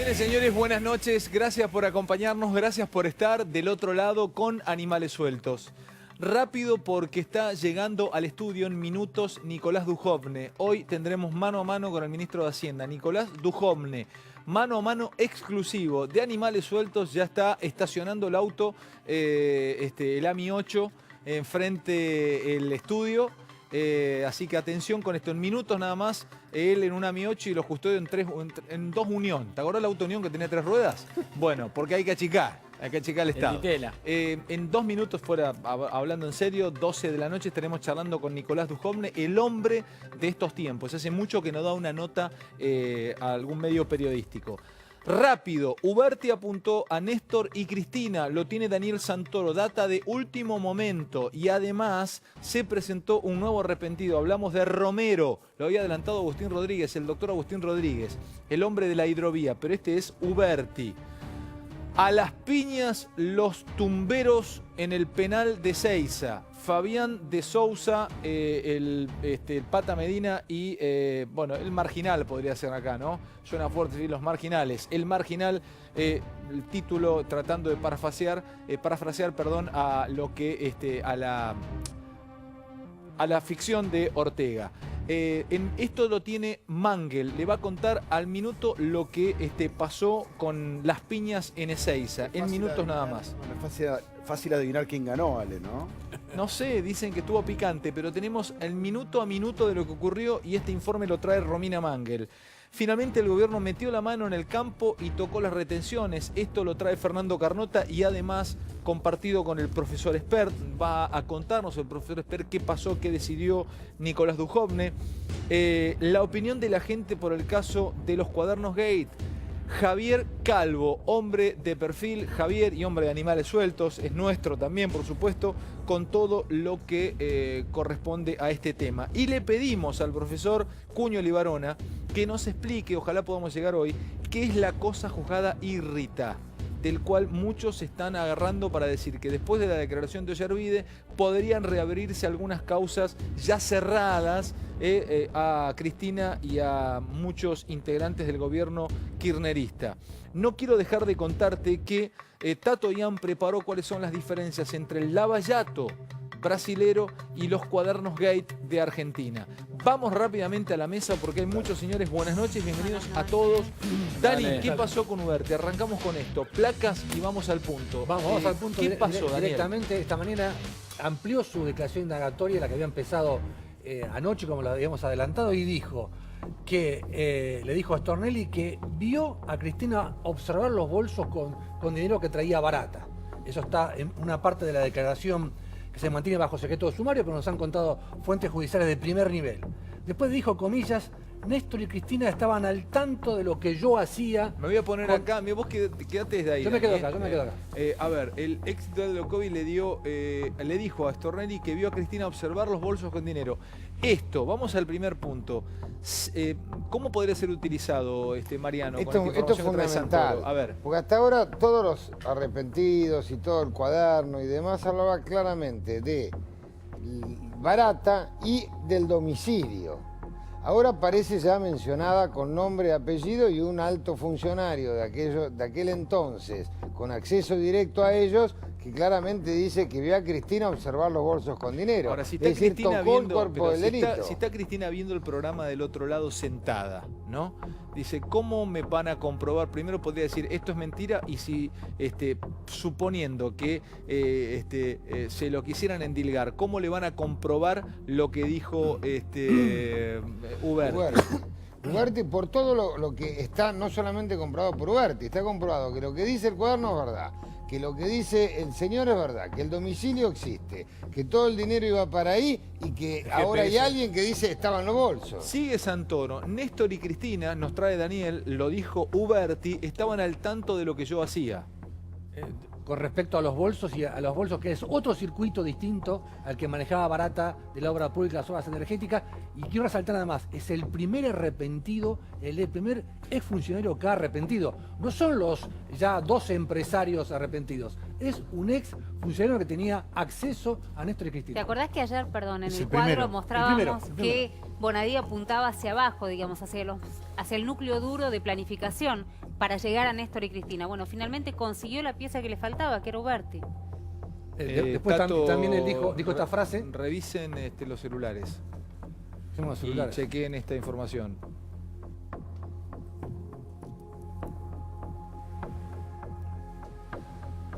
Señores, señores, buenas noches. Gracias por acompañarnos, gracias por estar del otro lado con Animales Sueltos. Rápido porque está llegando al estudio en minutos Nicolás Dujovne. Hoy tendremos mano a mano con el ministro de Hacienda, Nicolás Dujovne. Mano a mano exclusivo de Animales Sueltos. Ya está estacionando el auto, el AMI 8, enfrente del estudio. Así que atención con esto, en minutos nada más, él en un AMI 8 y los custodios en dos Unión. ¿Te acordás la auto Unión que tenía 3 ruedas? Bueno, porque hay que achicar el estado. En 2 minutos, hablando en serio, 12 de la noche, estaremos charlando con Nicolás Dujovne, el hombre de estos tiempos. Hace mucho que no da una nota a algún medio periodístico. Rápido, Uberti apuntó a Néstor y Cristina, lo tiene Daniel Santoro, data de último momento y además se presentó un nuevo arrepentido. Hablamos de Romero, lo había adelantado Agustín Rodríguez, el doctor Agustín Rodríguez, el hombre de la hidrovía, pero este es Uberti. A las piñas los tumberos en el penal de Seiza. Fabián de Sousa, el Pata Medina y, el marginal podría ser acá, ¿no? Suena fuerte decir los marginales. El marginal, el título tratando de parafrasear, a lo que, a la ficción de Ortega. Esto lo tiene Mangel, le va a contar al minuto lo que pasó con las piñas en Ezeiza, en minutos nada más. Bueno, es fácil adivinar quién ganó, Ale, ¿no? No sé, dicen que estuvo picante, pero tenemos el minuto a minuto de lo que ocurrió y este informe lo trae Romina Mangel. Finalmente el gobierno metió la mano en el campo y tocó las retenciones. Esto lo trae Fernando Carnota y además compartido con el profesor Espert. Va a contarnos el profesor Espert qué pasó, qué decidió Nicolás Dujovne. La opinión de la gente por el caso de los cuadernos Gate. Javier Calvo, hombre de perfil, Javier y hombre de Animales Sueltos, es nuestro también, por supuesto, con todo lo que corresponde a este tema. Y le pedimos al profesor Cuño Libarona que nos explique, ojalá podamos llegar hoy, qué es la cosa juzgada Irrita, del cual muchos se están agarrando para decir que después de la declaración de Ollarvide podrían reabrirse algunas causas ya cerradas a Cristina y a muchos integrantes del gobierno kirchnerista. No quiero dejar de contarte que Tato Ian preparó cuáles son las diferencias entre el lavallato brasilero y los cuadernos Gate de Argentina. Vamos rápidamente a la mesa porque hay muchos, señores. Buenas noches, bienvenidos a todos. Dani, ¿qué pasó con Uberti? Arrancamos con esto, placas y vamos al punto. Vamos al punto. ¿Qué pasó, Daniel? Directamente, esta mañana amplió su declaración indagatoria, la que había empezado anoche, como la habíamos adelantado, y dijo que le dijo a Stornelli que vio a Cristina observar los bolsos con dinero que traía barata. Eso está en una parte de la declaración que se mantiene bajo secreto de sumario, pero nos han contado fuentes judiciales de primer nivel. Después dijo, comillas, Néstor y Cristina estaban al tanto de lo que yo hacía. Me voy a poner acá, mira, vos quedate desde ahí. Yo me quedo acá, yo me quedo acá. A ver, el ex titular de Locovi le dijo a Stornelli que vio a Cristina observar los bolsos con dinero. Esto, vamos al primer punto. ¿Cómo podría ser utilizado, Mariano? Esto es fundamental, a ver. porque hasta ahora todos los arrepentidos y todo el cuaderno y demás hablaba claramente de barata y del domicilio. Ahora aparece ya mencionada con nombre y apellido y un alto funcionario de aquel entonces, con acceso directo a ellos, que claramente dice que vio a Cristina observar los bolsos con dinero. Ahora, si está es decir, Cristina tocó viendo, el cuerpo del delito. Si está Cristina viendo el programa del otro lado sentada, ¿no? Dice, ¿cómo me van a comprobar? Primero podría decir, esto es mentira, y si, suponiendo que se lo quisieran endilgar, ¿cómo le van a comprobar lo que dijo Uberti? Uberti, por todo lo que está no solamente comprobado por Uberti, está comprobado que lo que dice el cuaderno es verdad, que lo que dice el señor es verdad, que el domicilio existe, que todo el dinero iba para ahí y que ahora hay alguien que dice estaban los bolsos. Sigue Santoro. Néstor y Cristina, nos trae Daniel, lo dijo Uberti, estaban al tanto de lo que yo hacía. Con respecto a los bolsos y a los bolsos, que es otro circuito distinto al que manejaba Barata de la obra pública, las obras energéticas. Y quiero resaltar nada más, es el primer arrepentido, el primer exfuncionario que ha arrepentido. No son los ya 12 empresarios arrepentidos, es un ex funcionario que tenía acceso a Néstor y Cristina. ¿Te acordás que ayer, perdón, en Es el el cuadro primero, mostrábamos el primero. que Bonadía apuntaba hacia abajo, digamos, hacia los hacia el núcleo duro de planificación para llegar a Néstor y Cristina. Bueno, finalmente consiguió la pieza que le faltaba, que era Uberti. Después Tato, también él dijo esta frase. Revisen los celulares Hacemos los y celulares. chequeen esta información.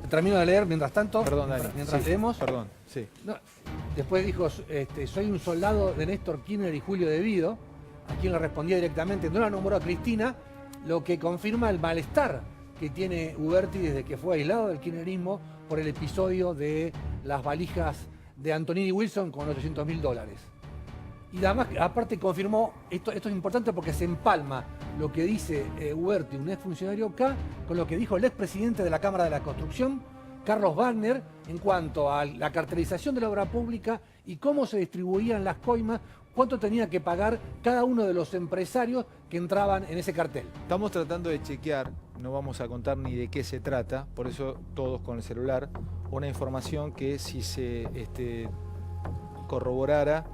Termino de leer mientras tanto. Perdón, Dani. Mientras Sí, leemos. Perdón, sí. No, después dijo, soy un soldado de Néstor Kirchner y Julio De Vido, a quien le respondía directamente, no la nombró a Cristina, lo que confirma el malestar que tiene Uberti desde que fue aislado del kirchnerismo por el episodio de las valijas de Antonini Wilson con $800.000. Y además, aparte confirmó, esto es importante porque se empalma lo que dice Uberti, un exfuncionario acá, con lo que dijo el expresidente de la Cámara de la Construcción, Carlos Wagner, en cuanto a la cartelización de la obra pública y cómo se distribuían las coimas, cuánto tenía que pagar cada uno de los empresarios que entraban en ese cartel. Estamos tratando de chequear, no vamos a contar ni de qué se trata, por eso todos con el celular, una información que si se corroborara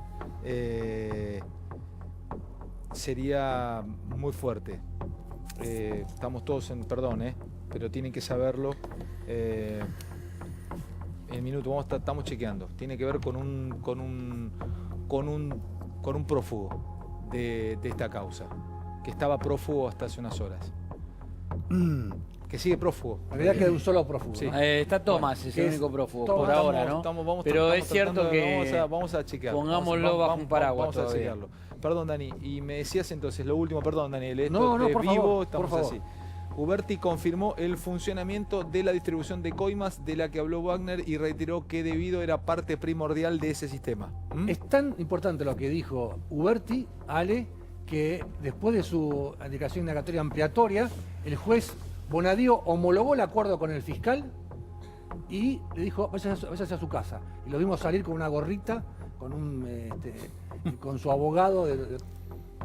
sería muy fuerte. Estamos todos en perdón, pero tienen que saberlo. En minuto, estamos chequeando. Tiene que ver con un prófugo de esta causa, que estaba prófugo hasta hace unas horas. Que sigue prófugo. En realidad queda un solo prófugo. Sí. ¿no? Está Tomás, es el es único prófugo Tomás. por ahora, ¿no? Pero es cierto que vamos a chequear. pongámoslo bajo un paraguas Vamos a todavía. chequearlo. Perdón, Dani, y me decías entonces lo último, perdón, Daniel, esto No, es por vivo, favor, estamos por favor. así. Uberti confirmó el funcionamiento de la distribución de coimas de la que habló Wagner y reiteró que debido era parte primordial de ese sistema. Es tan importante lo que dijo Uberti, Ale, que después de su indicación indagatoria ampliatoria, el juez Bonadío homologó el acuerdo con el fiscal y le dijo, váyase a su casa. Y lo vimos salir con una gorrita, con su abogado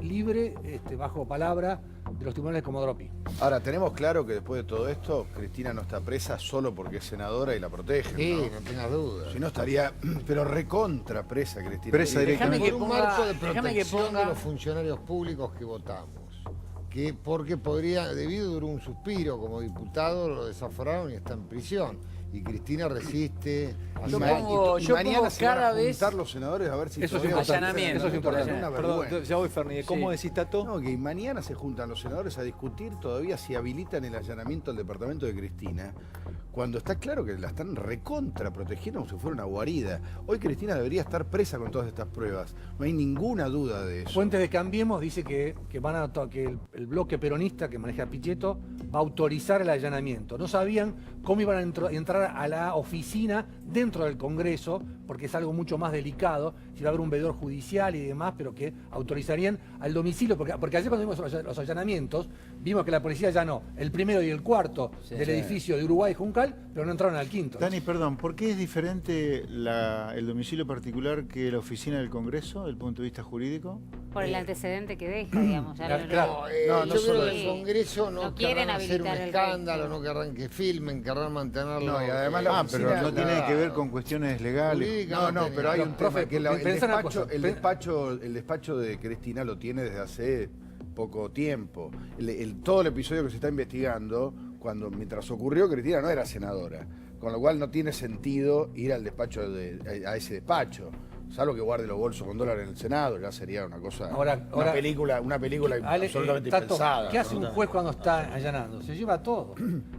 libre, bajo palabra de los tribunales de Comodoro Pi. Ahora, tenemos claro que después de todo esto, Cristina no está presa solo porque es senadora y la protege. Sí, ¿no? no tengas duda. Si no estaría, pero recontra presa, Cristina. Presa Déjame directamente. que Por un ponga- marco de déjame que protección ponga- de los funcionarios públicos que votamos. Porque debido duró un suspiro como diputado, lo desaforaron y está en prisión. Y Cristina resiste. Yo hace- pongo- Y yo mañana pongo se van a cada vez- juntar los senadores a ver si Eso es todavía importante. Allanamiento. Eso es importante. Una Perdón, vergüenza. ya voy, Ferni. ¿Cómo Sí. decís, Tato? No, que mañana se juntan los senadores a discutir todavía si habilitan el allanamiento al departamento de Cristina, cuando está claro que la están recontra protegiendo como si fuera una guarida. Hoy Cristina debería estar presa con todas estas pruebas. No hay ninguna duda de eso. Fuentes de Cambiemos dice que el bloque peronista que maneja Pichetto va a autorizar el allanamiento. No sabían cómo iban a entrar a la oficina dentro del Congreso, porque es algo mucho más delicado, si va a haber un veedor judicial y demás, pero que autorizarían al domicilio, porque ayer cuando vimos los allanamientos, vimos que la policía allanó el primero y el cuarto del edificio de Uruguay Juncal, pero no entraron al quinto. Dani, perdón, ¿por qué es diferente el domicilio particular que la oficina del Congreso, desde el punto de vista jurídico? Por el antecedente que deja, digamos. Ya claro. No, no yo solo creo que el eso. Congreso No no quieren querrán hacer un habilitar el escándalo, resto. no querrán que filmen, querrán mantenerlo. No, y además la Pero oficina- no tiene que ver con cuestiones legales. No, pero hay un Profe, tema que pensá una cosa. el despacho de Cristina lo tiene desde hace poco tiempo. Todo el episodio que se está investigando, mientras ocurrió, Cristina no era senadora. Con lo cual no tiene sentido ir al despacho a ese despacho. Salvo que guarde los bolsos con dólares en el Senado, ya sería una cosa. Ahora- una película Ale, absolutamente Tato, impensada. ¿qué hace un juez cuando está allanando? Se lleva todo.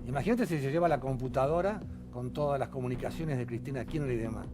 Imagínate si se lleva la computadora con todas las comunicaciones de Cristina Kirchner y demás.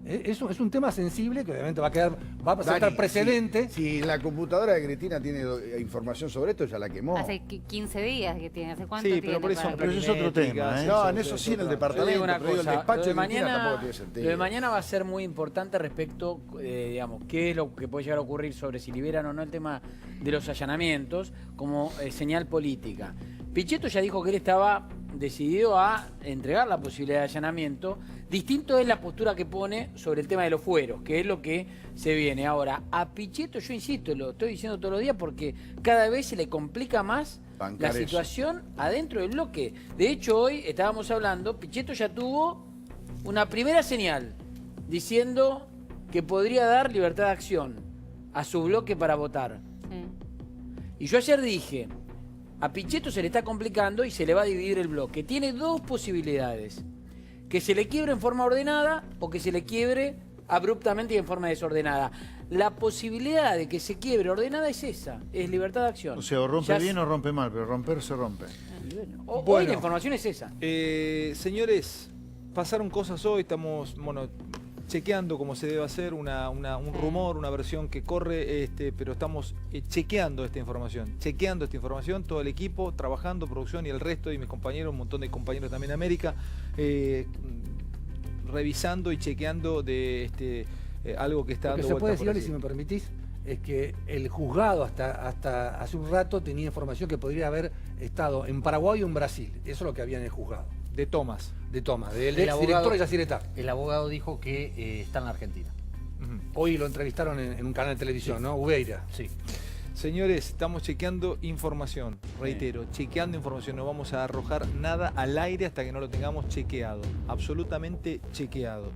Eso es un tema sensible que obviamente va a presentar Dani, precedente. Si la computadora de Cristina tiene información sobre esto, ya la quemó. Hace 15 días que tiene. ¿Hace cuánto Sí, tiene? pero por eso para- Pero eso es otro tema, ¿eh? No, en eso sí, en el Yo departamento. digo una pero digo, el cosa, despacho lo de de Cristina tampoco mañana, tiene sentido. lo de mañana va a ser muy importante respecto, digamos, qué es lo que puede llegar a ocurrir sobre si liberan o no el tema de los allanamientos como señal política. Pichetto ya dijo que él estaba decidido a entregar la posibilidad de allanamiento. Distinto es la postura que pone sobre el tema de los fueros, que es lo que se viene. Ahora, a Pichetto, yo insisto, lo estoy diciendo todos los días porque cada vez se le complica más Bancar la eso. situación adentro del bloque. De hecho, hoy estábamos hablando, Pichetto ya tuvo una primera señal diciendo que podría dar libertad de acción a su bloque para votar. Sí. Y yo ayer dije, a Pichetto se le está complicando y se le va a dividir el bloque. Tiene dos posibilidades. Que se le quiebre en forma ordenada o que se le quiebre abruptamente y en forma desordenada. La posibilidad de que se quiebre ordenada es esa, es libertad de acción. O sea, o rompe Ya bien o rompe mal, pero romper se rompe. Hoy Bueno. la información es esa. Señores, pasaron cosas hoy, estamos chequeando como se debe hacer, un rumor, una versión que corre, pero estamos chequeando esta información, todo el equipo, trabajando, producción y el resto, y mis compañeros, un montón de compañeros también de América, revisando y chequeando de algo que está Lo que dando se puede vueltas decir, por Oli, allí. si me permitís, es que el juzgado hasta hace un rato tenía información que podría haber estado en Paraguay o en Brasil. Eso es lo que había en el juzgado. De Tomás. De Toma, del El ex director abogado- de Yacyretá. El abogado dijo que está en la Argentina. Ujú. Hoy lo entrevistaron en un canal de televisión, ¿no? Ubeira. Sí. Señores, estamos chequeando información, reitero, chequeando información, no vamos a arrojar nada al aire hasta que no lo tengamos chequeado, absolutamente chequeado.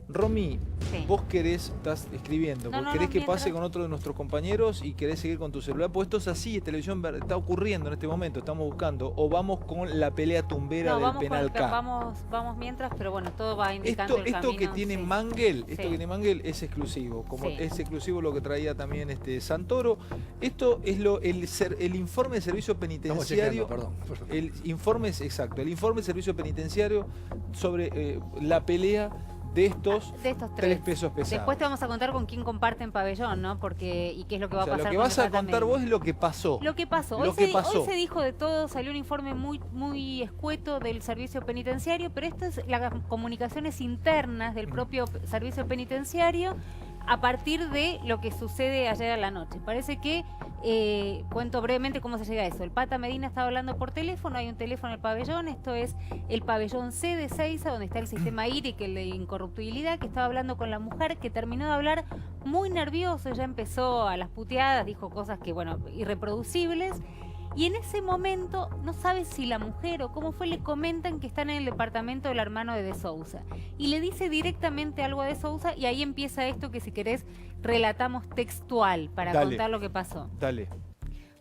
Romy, Sí. vos estás escribiendo, No, no, querés no, que mientras- pase con otro de nuestros compañeros y querés seguir con tu celular, pues esto es así, televisión está ocurriendo en este momento, estamos buscando, o vamos con la pelea tumbera No, del vamos, penal K. vamos mientras, pero bueno, todo va indicando el Esto camino. que tiene sí. Mangel, Sí. es exclusivo, como Sí. es exclusivo lo que traía también Santoro. Esto es el informe de servicio Estamos penitenciario. chequeando, perdón. El informe es exacto, el informe de servicio penitenciario sobre la pelea de estos De estos tres pesos pesados. Después te vamos a contar con quién comparten pabellón, ¿no? Porque y qué es lo que va O sea, a pasar. lo que con vas a el contar Patameño. vos es lo que pasó. Lo que pasó. Lo que Hoy pasó. se dijo de todo, salió un informe muy escueto del servicio penitenciario, pero esto es las comunicaciones internas del propio servicio penitenciario a partir de lo que sucede ayer a la noche. Parece que, cuento brevemente cómo se llega a eso. El Pata Medina estaba hablando por teléfono, hay un teléfono en el pabellón, esto es el pabellón C de Seiza, donde está el sistema IRIC, el de incorruptibilidad, que estaba hablando con la mujer, que terminó de hablar muy nervioso, ya empezó a las puteadas, dijo cosas que, bueno, irreproducibles. Y en ese momento, no sabe si la mujer o cómo fue, le comentan que están en el departamento del hermano de Sousa. Y le dice directamente algo a De Sousa y ahí empieza esto que si querés relatamos textual para Dale. contar lo que pasó. Dale.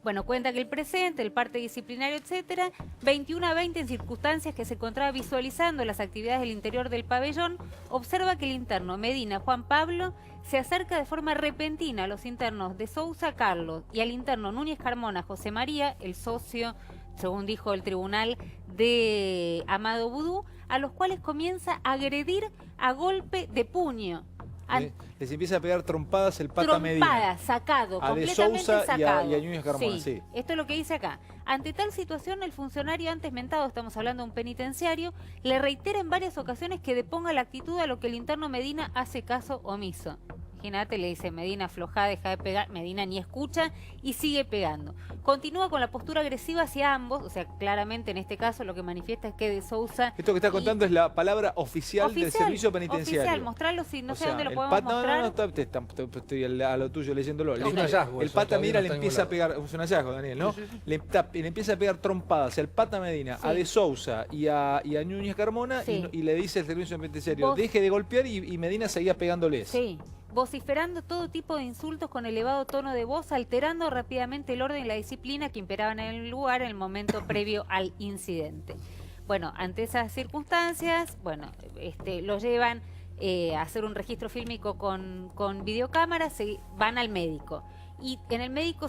Bueno, cuenta que el presente, el parte disciplinario, etcétera, 21 a 20 en circunstancias que se encontraba visualizando las actividades del interior del pabellón, observa que el interno Medina Juan Pablo se acerca de forma repentina a los internos de Sousa Carlos y al interno Núñez Carmona José María, el socio, según dijo el tribunal, de Amado Vudú, a los cuales comienza a agredir a golpe de puño. Les empieza a pegar trompadas el Pata Medina. Trompada, sacado, A De completamente Sousa y a sacado. Núñez Carmona, sí. Esto es lo que dice acá. Ante tal situación, el funcionario antes mentado, estamos hablando de un penitenciario, le reitera en varias ocasiones que deponga la actitud a lo que el interno Medina hace caso omiso. Imagínate, le dice Medina, aflojá, deja de pegar. Medina ni escucha y sigue pegando. Continúa con la postura agresiva hacia ambos, o sea, claramente en este caso lo que manifiesta es que De Sousa... Esto que está contando es la palabra oficial del servicio penitenciario. Oficial, mostrarlo, si no O sé sea, dónde lo el podemos Pata, mostrar. estoy a lo tuyo leyéndolo. Es un hallazgo El eso, Pata todavía Medina no le está empieza a ningún pegar, es un hallazgo, Daniel, ¿no? Sí, sí, sí. Le empieza a pegar trompadas al Pata Medina, a Sí. De Sousa y a Núñez Carmona Sí. y le dice al servicio penitenciario, Vos- deje de golpear y Medina seguía pegándoles. Sí, vociferando todo tipo de insultos con elevado tono de voz, alterando rápidamente el orden y la disciplina que imperaban en el lugar en el momento previo al incidente. Bueno, ante esas circunstancias, bueno, lo llevan a hacer un registro fílmico con videocámaras, van al médico. Y en el médico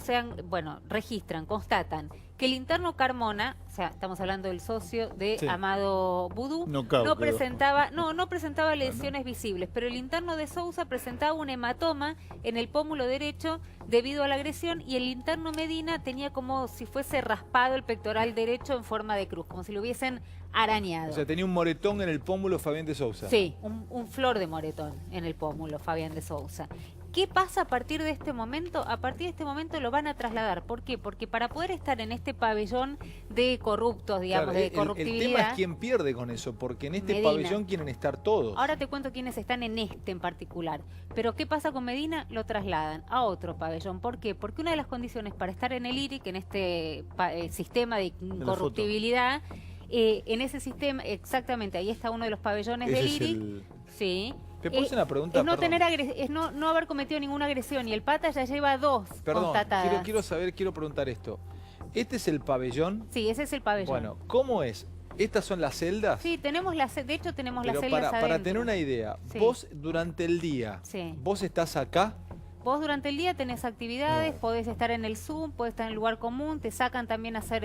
registran, constatan que el interno Carmona, o sea, estamos hablando del socio de Sí. Amado Vudú, Knockout, no quedó. presentaba lesiones visibles, pero el interno de Sousa presentaba un hematoma en el pómulo derecho debido a la agresión y el interno Medina tenía como si fuese raspado el pectoral derecho en forma de cruz, como si lo hubiesen arañado. O sea, tenía un moretón en el pómulo Fabián de Sousa. Sí, un flor de moretón en el pómulo, Fabián de Sousa. ¿Qué pasa a partir de este momento? A partir de este momento lo van a trasladar. ¿Por qué? Porque para poder estar en este pabellón de corruptos, digamos, Claro, de el corruptibilidad... tema es quién pierde con eso, porque en este Medina. pabellón quieren estar todos. Ahora te cuento quiénes están en este en particular. Pero ¿qué pasa con Medina? Lo trasladan a otro pabellón. ¿Por qué? Porque una de las condiciones para estar en el IRIC, en este sistema de incorruptibilidad, en ese sistema, exactamente, ahí está uno de los pabellones Ese del es IRIC. el- Sí, ¿Te puedo hacer una pregunta? Es no Perdón. es no haber cometido ninguna agresión y el pata ya lleva 2 Perdón, constatadas. quiero preguntar esto. ¿Este es el pabellón? Sí, ese es el pabellón. Bueno, ¿cómo es? ¿Estas son las celdas? Sí, de hecho tenemos Pero las celdas para adentro. tener una idea, Sí. vos durante el día, Sí. vos estás acá, Vos durante el día tenés actividades, podés estar en el Zoom, podés estar en el lugar común, te sacan también a hacer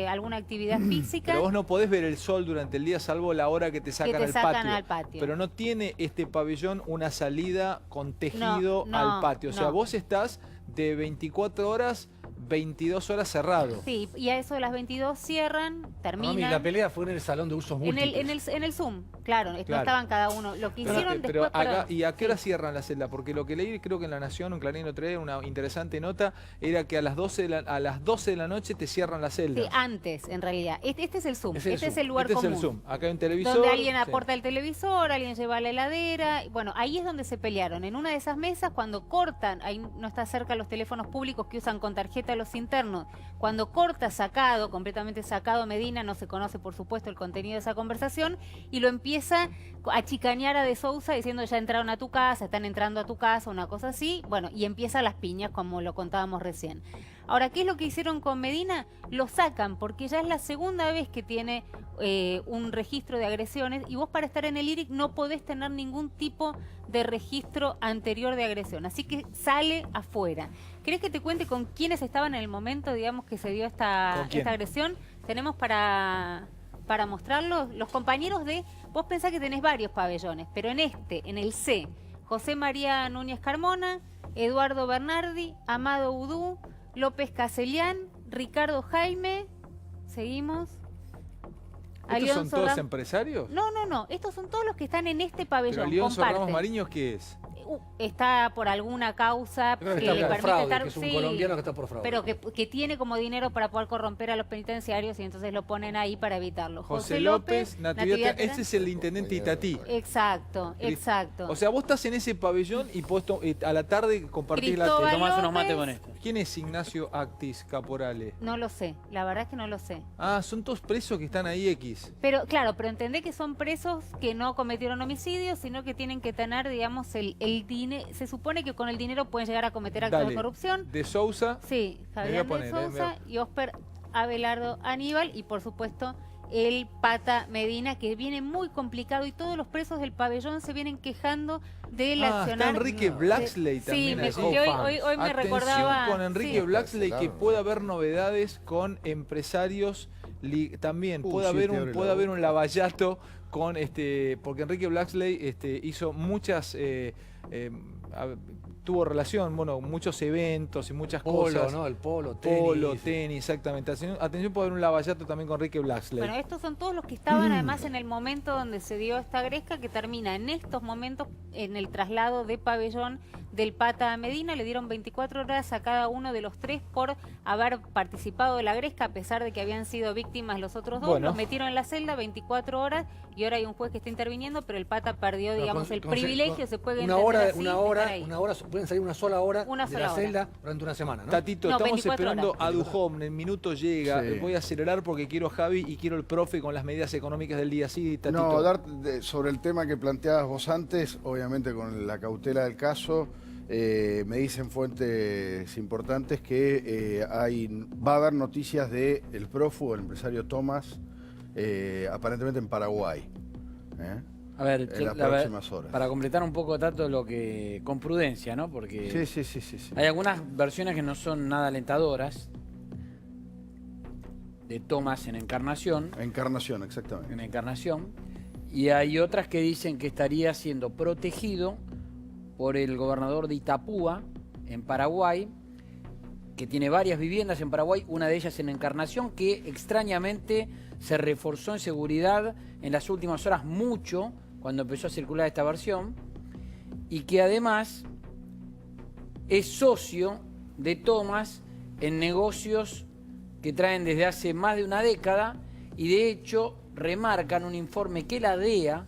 alguna actividad física. pero vos no podés ver el sol durante el día salvo la hora que te sacan, al patio. Pero no tiene este pabellón una salida con tejido No, al patio. O sea, no. vos estás de 24 horas, 22 horas cerrado. Sí, y a eso de las 22 cierran, terminan. Mami, la pelea fue en el salón de usos múltiples. En el Zoom, claro, no Claro. estaban cada uno. Lo que hicieron Pero después... acá, perdón. ¿y a qué Sí. hora cierran la celda? Porque lo que leí, creo que en La Nación, en Clarín otra vez, una interesante nota, era que a las 12 de la noche te cierran la celda. Sí, antes, en realidad. Este es el Zoom, Es el este es Zoom. el lugar Este común. es el Zoom. Acá hay un televisor. Donde alguien sí. aporta el televisor, alguien lleva la heladera. Bueno, ahí es donde se pelearon. En una de esas mesas, cuando cortan, ahí no está cerca los teléfonos públicos que usan con tarjeta los internos. Cuando corta sacado, completamente sacado Medina, no se conoce por supuesto el contenido de esa conversación, y lo empieza a chicanear a De Sousa diciendo ya entraron a tu casa, están entrando a tu casa, una cosa así. Bueno, y empieza las piñas como lo contábamos recién. Ahora, ¿qué es lo que hicieron con Medina? Lo sacan porque ya es la segunda vez que tiene un registro de agresiones y vos para estar en el IRIC no podés tener ningún tipo de registro anterior de agresión. Así que sale afuera. ¿Querés que te cuente con quiénes estaban en el momento, digamos, que se dio ¿Con esta quién? agresión? Tenemos para mostrarlos los compañeros de... Vos pensás que tenés varios pabellones, pero en el C, José María Núñez Carmona, Eduardo Bernardi, Amado Udú, López Caselián, Ricardo Jaime, seguimos. ¿Estos son todos Ram- empresarios? No, estos son todos los que están en este Pero pabellón. Alionso Ramos comparten. Mariños, ¿qué es? Está por alguna causa Creo que que está le por permite fraude, estar... que es un sí, colombiano que está por fraude. pero que tiene como dinero para poder corromper a los penitenciarios y entonces lo ponen ahí para evitarlo. José López, Natividad, Terán. ese es el intendente Itatí. Exacto. O sea, vos estás en ese pabellón y a la tarde compartís la Cristóbal tele. Tomás unos López. mates con esto. ¿Quién es Ignacio Actis Caporale? No lo sé, la verdad es que no lo sé. Ah, son todos presos que están ahí X. Pero claro, pero entendé que son presos que no cometieron homicidios, sino que tienen que tener, digamos, el dinero. Se supone que con el dinero pueden llegar a cometer actos Dale. de corrupción. De Sousa. Sí, Me Javier voy a de poner, Sousa y Óscar Abelardo Aníbal y por supuesto el Pata Medina, que viene muy complicado y todos los presos del pabellón se vienen quejando del Está accionar. Enrique Blacksley Sí, también allí. que hoy me Atención recordaba. con Enrique sí. Blacksley, que puede haber novedades con empresarios también. Puede haber un lavallato con porque Enrique Blacksley hizo muchas tuvo relación, muchos eventos y muchas Polo, cosas. ¿no? El polo, tenis. Polo, tenis, exactamente. Atención, puede haber un lavallato también con Enrique Blacksley. Bueno, estos son todos los que estaban además en el momento donde se dio esta gresca que termina en estos momentos en el traslado de pabellón del Pata a Medina. Le dieron 24 horas a cada uno de los tres por haber participado de la gresca, a pesar de que habían sido víctimas los otros dos. Bueno. Los metieron en la celda 24 horas y ahora hay un juez que está interviniendo, pero el Pata perdió, Pero digamos, el con- privilegio, se puede una entender hora, así, una de hora, estar ahí. pueden salir una sola hora Una de sola la hora. celda durante una semana, ¿no? Tatito, No, estamos 24 esperando horas. a Dujovne, el minuto llega. Sí. Voy a acelerar porque quiero a Javi y quiero el profe con las medidas económicas del día. Sí, Tatito. No, sobre el tema que planteabas vos antes, obviamente con la cautela del caso, me dicen fuentes importantes que va a haber noticias de el prófugo, el empresario Tomás, aparentemente en Paraguay. A ver, En las próximas horas. para completar un poco, Tato, lo que con prudencia, ¿no? Porque Sí. hay algunas versiones que no son nada alentadoras de Tomás en Encarnación, Encarnación, y hay otras que dicen que estaría siendo protegido por el gobernador de Itapúa, en Paraguay, que tiene varias viviendas en Paraguay, una de ellas en Encarnación, que extrañamente se reforzó en seguridad en las últimas horas mucho, cuando empezó a circular esta versión, y que además es socio de Tomás en negocios que traen desde hace más de una década, y de hecho remarcan un informe que la DEA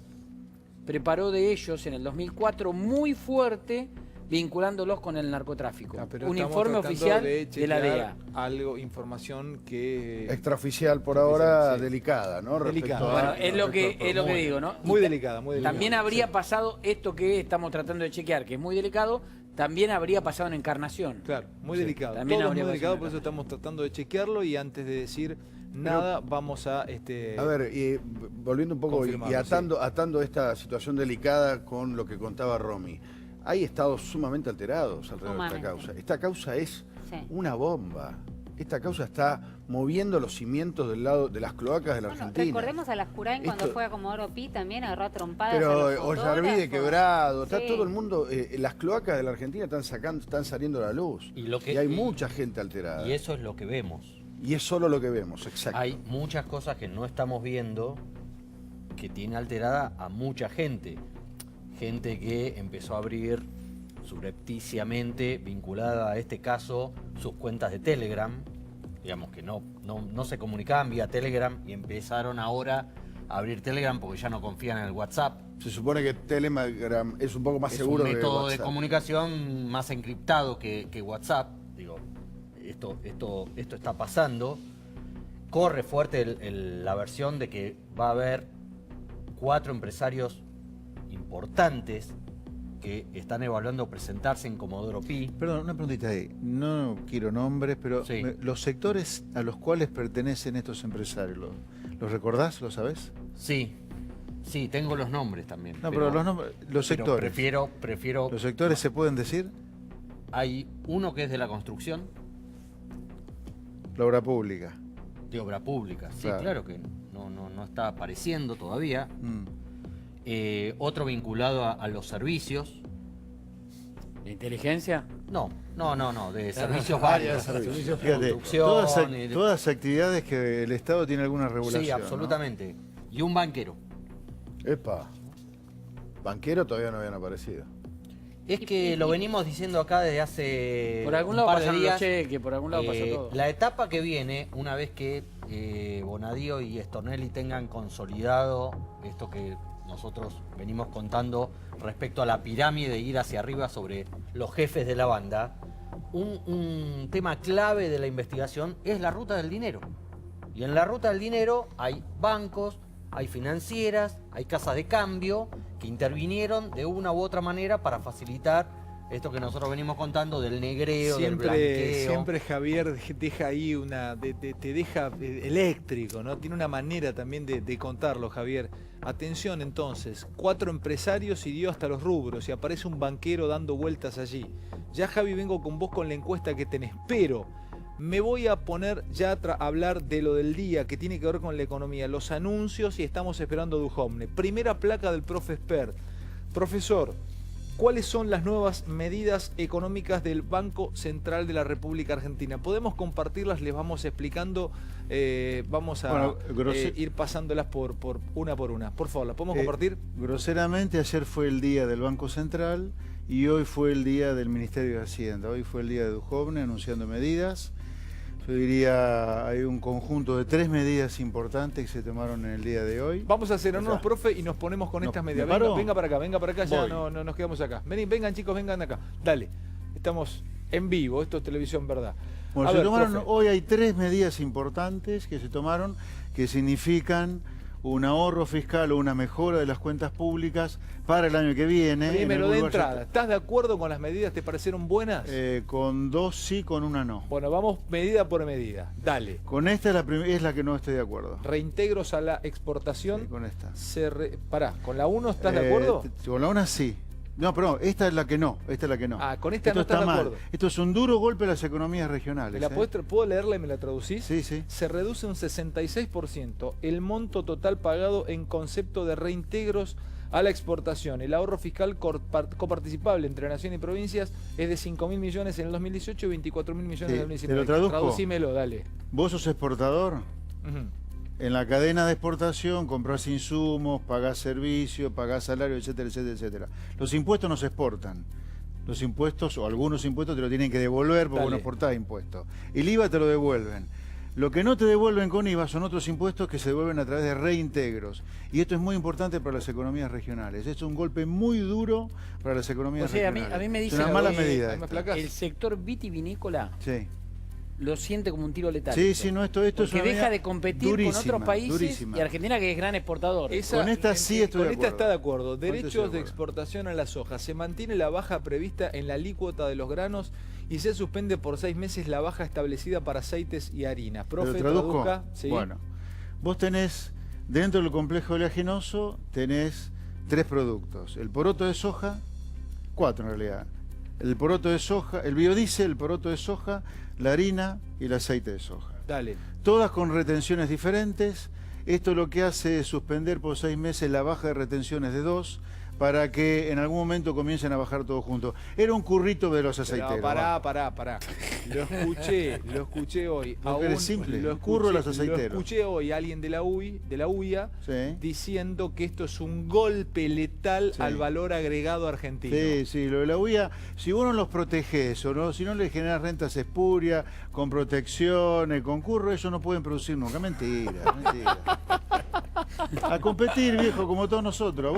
preparó de ellos en el 2004 muy fuerte vinculándolos con el narcotráfico. Pero Un estamos informe tratando oficial de de la chequear DEA. información que... Extraoficial por ahora, Sí. delicada, ¿no? Delicada. Respecto a- Bueno, es lo que digo, ¿no? Muy Y delicada, muy delicada. también habría pasado esto que estamos tratando de chequear, que es muy delicado, también habría pasado en Encarnación. Claro, muy Sí, delicado. también Todo es habría muy delicado, pasado por eso acá. estamos tratando de chequearlo y antes de decir nada, vamos a... A ver, volviendo un poco y confirmarlo, atando esta situación delicada con lo que contaba Romy, hay estados sumamente alterados alrededor de esta Sumamente. causa. Esta causa es Sí. una bomba. Esta causa está moviendo los cimientos del lado de las cloacas de la Bueno, Argentina. recordemos a Lascurain cuando Esto- fue a Comodoro Pi, también agarró a trompadas. Pero a los Ollarví de fotógrafos. Quebrado, está Sí. todo el mundo, las cloacas de la Argentina están saliendo a la luz. Y lo que- hay y- mucha gente alterada. Y eso es lo que vemos. Y es solo lo que vemos, exacto. Hay muchas cosas que no estamos viendo que tiene alterada a mucha gente. Gente que empezó a abrir subrepticiamente, vinculada a este caso, sus cuentas de Telegram. Digamos que no se comunicaban vía Telegram y empezaron ahora a abrir Telegram porque ya no confían en el WhatsApp. Se supone que Telegram es un poco más Es seguro un que método de WhatsApp. comunicación más encriptado que WhatsApp. Digo, esto está pasando. Corre fuerte la versión de que va a haber 4 empresarios importantes que están evaluando presentarse en Comodoro Pi. Perdón, una preguntita ahí. No quiero nombres, pero Sí. los sectores a los cuales pertenecen estos empresarios, ¿los recordás? ¿Lo sabés? Sí, tengo los nombres también. No, pero los pero sectores. Prefiero. ¿Los sectores se pueden decir? Hay uno que es de la construcción, La obra pública. de obra pública. Sí, Claro. claro que no está apareciendo todavía. Mm. Otro vinculado a los servicios. ¿De inteligencia? No, de servicios Varios varios. servicios. Fíjate, Construcción. todas actividades que el Estado tiene alguna regulación. Sí, ¿no? absolutamente. Y un banquero. Epa. Banquero todavía no habían aparecido. Es que lo venimos diciendo acá desde hace Por algún un lado par de pasaron los días. cheques, por algún lado pasó todo. La etapa que viene, una vez que Bonadío y Stornelli tengan consolidado esto que nosotros venimos contando respecto a la pirámide de ir hacia arriba sobre los jefes de la banda, un tema clave de la investigación es la ruta del dinero. Y en la ruta del dinero hay bancos, hay financieras, hay casas de cambio que intervinieron de una u otra manera para facilitar esto que nosotros venimos contando del negreo, del blanqueo. Siempre Javier deja ahí te deja eléctrico, ¿no? Tiene una manera también de contarlo, Javier. Atención entonces, 4 empresarios y dio hasta los rubros y aparece un banquero dando vueltas allí. Ya Javi, vengo con vos con la encuesta que tenés, pero me voy a poner ya a hablar de lo del día que tiene que ver con la economía, los anuncios y estamos esperando Duhovne. Primera placa del profe Spert. Profesor, ¿cuáles son las nuevas medidas económicas del Banco Central de la República Argentina? ¿Podemos compartirlas? Les vamos explicando, vamos a ir pasándolas por una. Por favor, ¿las podemos compartir? Groseramente, ayer fue el día del Banco Central y hoy fue el día del Ministerio de Hacienda. Hoy fue el día de Duhovne anunciando medidas. Yo diría, hay un conjunto de 3 medidas importantes que se tomaron en el día de hoy. Vamos a acelerarnos, profe, y nos ponemos con estas medidas. ¿me paro? Venga para acá, ya Voy. no nos quedamos acá. Vengan chicos, vengan acá. Dale, estamos en vivo, esto es televisión, ¿verdad? Bueno, A se ver, tomaron, profe. hoy hay 3 medidas importantes que se tomaron que significan un ahorro fiscal o una mejora de las cuentas públicas para el año que viene. En Primero, el de Uruguay ya entrada, ¿estás de acuerdo con las medidas? ¿Te parecieron buenas? con 2 sí, con 1 no. Bueno, vamos medida por medida. Dale. Con esta es la que no estoy de acuerdo. Reintegros a la exportación. Sí, con esta. Pará, ¿con la 1 estás de acuerdo? Con la 1 sí. No, perdón, esta es la que no. Ah, con esta Esto no estás está de mal. acuerdo. Esto es un duro golpe a las economías ¿Me regionales. la ¿Puedo leerla y me la traducís? Sí, sí. Se reduce un 66% el monto total pagado en concepto de reintegros a la exportación. El ahorro fiscal coparticipable entre nación y provincias es de 5.000 millones en el 2018 y 24.000 millones en el 2019. ¿Te lo traduzco? Traducímelo, dale. Vos sos exportador. Ujú. En la cadena de exportación compras insumos, pagás servicios, pagás salario, etcétera, etcétera, etcétera. Los impuestos no se exportan. Los impuestos, o algunos impuestos, te lo tienen que devolver porque Dale. no exportás impuestos. El IVA te lo devuelven. Lo que no te devuelven con IVA son otros impuestos que se devuelven a través de reintegros. Y esto es muy importante para las economías regionales. Es un golpe muy duro para las economías O sea, regionales. a mí me es dicen una mala que medida. ¿me esta. placás? el sector vitivinícola Sí. lo siente como un tiro letal. Sí, sí, no, esto es Porque una deja medida de competir durísima, con otros países durísima. y Argentina, que es gran exportador. Esa- Con esta sí estoy con de esta acuerdo. está de acuerdo. Con esta estoy de Derechos de acuerdo. exportación a la soja. Se mantiene la baja prevista en la alícuota de los granos y se suspende por 6 meses la baja establecida para aceites y harinas. Profe, ¿Lo traduzco? traduzca. Sí. Bueno, vos tenés, dentro del complejo oleaginoso, tenés 3 productos. El poroto de soja, 4 en realidad. El poroto de soja, el biodiesel, el poroto de soja, la harina y el aceite de soja. Dale. Todas con retenciones diferentes. Esto lo que hace es suspender por 6 meses la baja de retenciones de 2 para que en algún momento comiencen a bajar todos juntos. Era un currito de los aceiteros. Pero pará. Lo escuché hoy. Porque eres simple, curro de los aceiteros. Lo escuché hoy a alguien de la UIA Sí. diciendo que esto es un golpe letal Sí. al valor agregado argentino. Sí, sí, lo de la UIA, si vos no los protegés o no, si no les generas rentas espurias, con protecciones, con curro, ellos no pueden producir nunca. Mentira, mentira. A competir, viejo, como todos nosotros.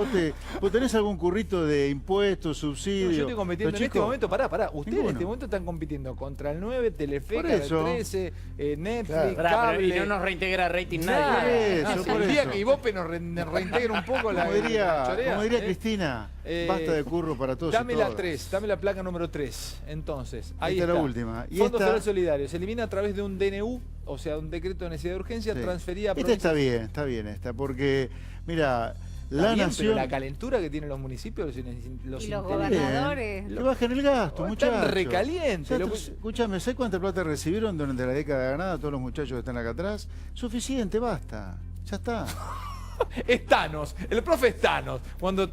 ¿Vos tenés algún currito de impuestos, No, subsidios? yo estoy compitiendo Los en este chicos- momento, pará. Ustedes en Ninguno. este momento están compitiendo contra el 9, Telefe, Por Canal eso. 13, Netflix, Claro. Pará, pero y cable. no nos reintegra rating Nada. nadie. Por eso, Sí, por el día eso. que Ibope nos reintegra un poco la Como diría, chorea, como diría ¿eh? Cristina, Eh, basta de curro para todos y Dame la todas. 3, dame la placa número 3. Entonces, ahí Esta está. es la última. Y Fondo esta- Federal Solidario. Se elimina a través de un DNU, o sea, un decreto de necesidad de urgencia, Sí. transferida a Esta provincias. está bien esta, porque, mira, Está la bien, nación... pero la calentura que tienen los municipios, los Y los inteligentes. gobernadores. Que bajen el gasto, Oh, muchachos. están recalientes, loco. Escúchame, ¿sabes cuánta plata recibieron durante la década de ganada todos los muchachos que están acá atrás? Suficiente, basta. Ya está. Es Thanos, el profe es Thanos, cuando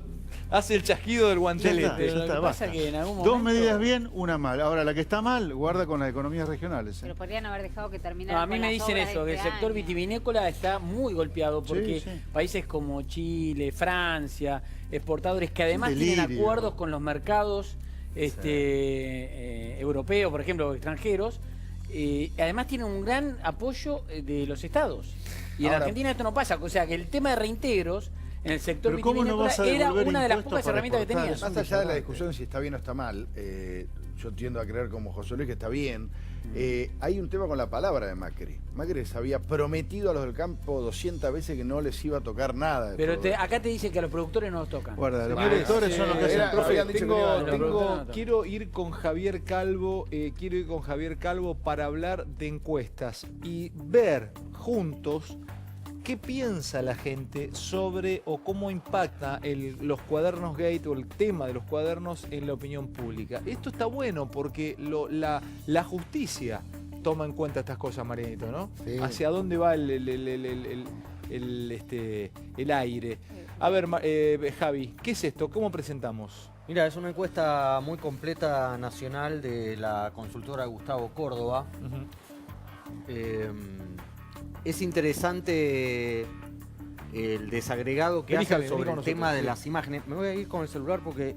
hace el chasquido del Ya guantelete. está, Pero ya lo está, que pasa basta. que en algún Dos momento- medidas bien, una mal. Ahora, la que está mal, guarda con las economías regionales. Pero podrían haber dejado que terminara. No, a mí me dicen eso, que el sector vitivinícola está muy golpeado porque Sí, sí. países como Chile, Francia, exportadores que además Un tienen delirio. acuerdos con los mercados europeos, por ejemplo, o extranjeros, además tienen un gran apoyo de los estados. Y en Ahora- Argentina esto no pasa, o sea que el tema de reintegros en el sector Pero ¿cómo no vitivinícola vas a era devolver una de las impuestos pocas para herramientas que exportar? tenías. Más allá de la discusión si está bien o está mal, yo tiendo a creer como José Luis que está bien. Hay un tema con la palabra de Macri. Macri les había prometido a los del campo 200 veces que no les iba a tocar nada. de Pero todo esto. acá te dicen que a los productores no los tocan. Guarda, los Señores, productores son los que hacen era- el profit. habían dicho que no iban a- Quiero ir con Javier Calvo, para hablar de encuestas y ver juntos qué piensa la gente sobre o cómo impacta los cuadernos Gate o el tema de los cuadernos en la opinión pública. Esto está bueno porque la justicia toma en cuenta estas cosas, Marianito, ¿no? Sí. Hacia dónde va el aire. A ver, Javi, ¿qué es esto? ¿Cómo presentamos? Mira, es una encuesta muy completa nacional de la consultora Gustavo Córdoba. Ujú. Es interesante el desagregado que Vení, hacen Javi, vení sobre con el nosotros, tema de sí. las imágenes. Me voy a ir con el celular porque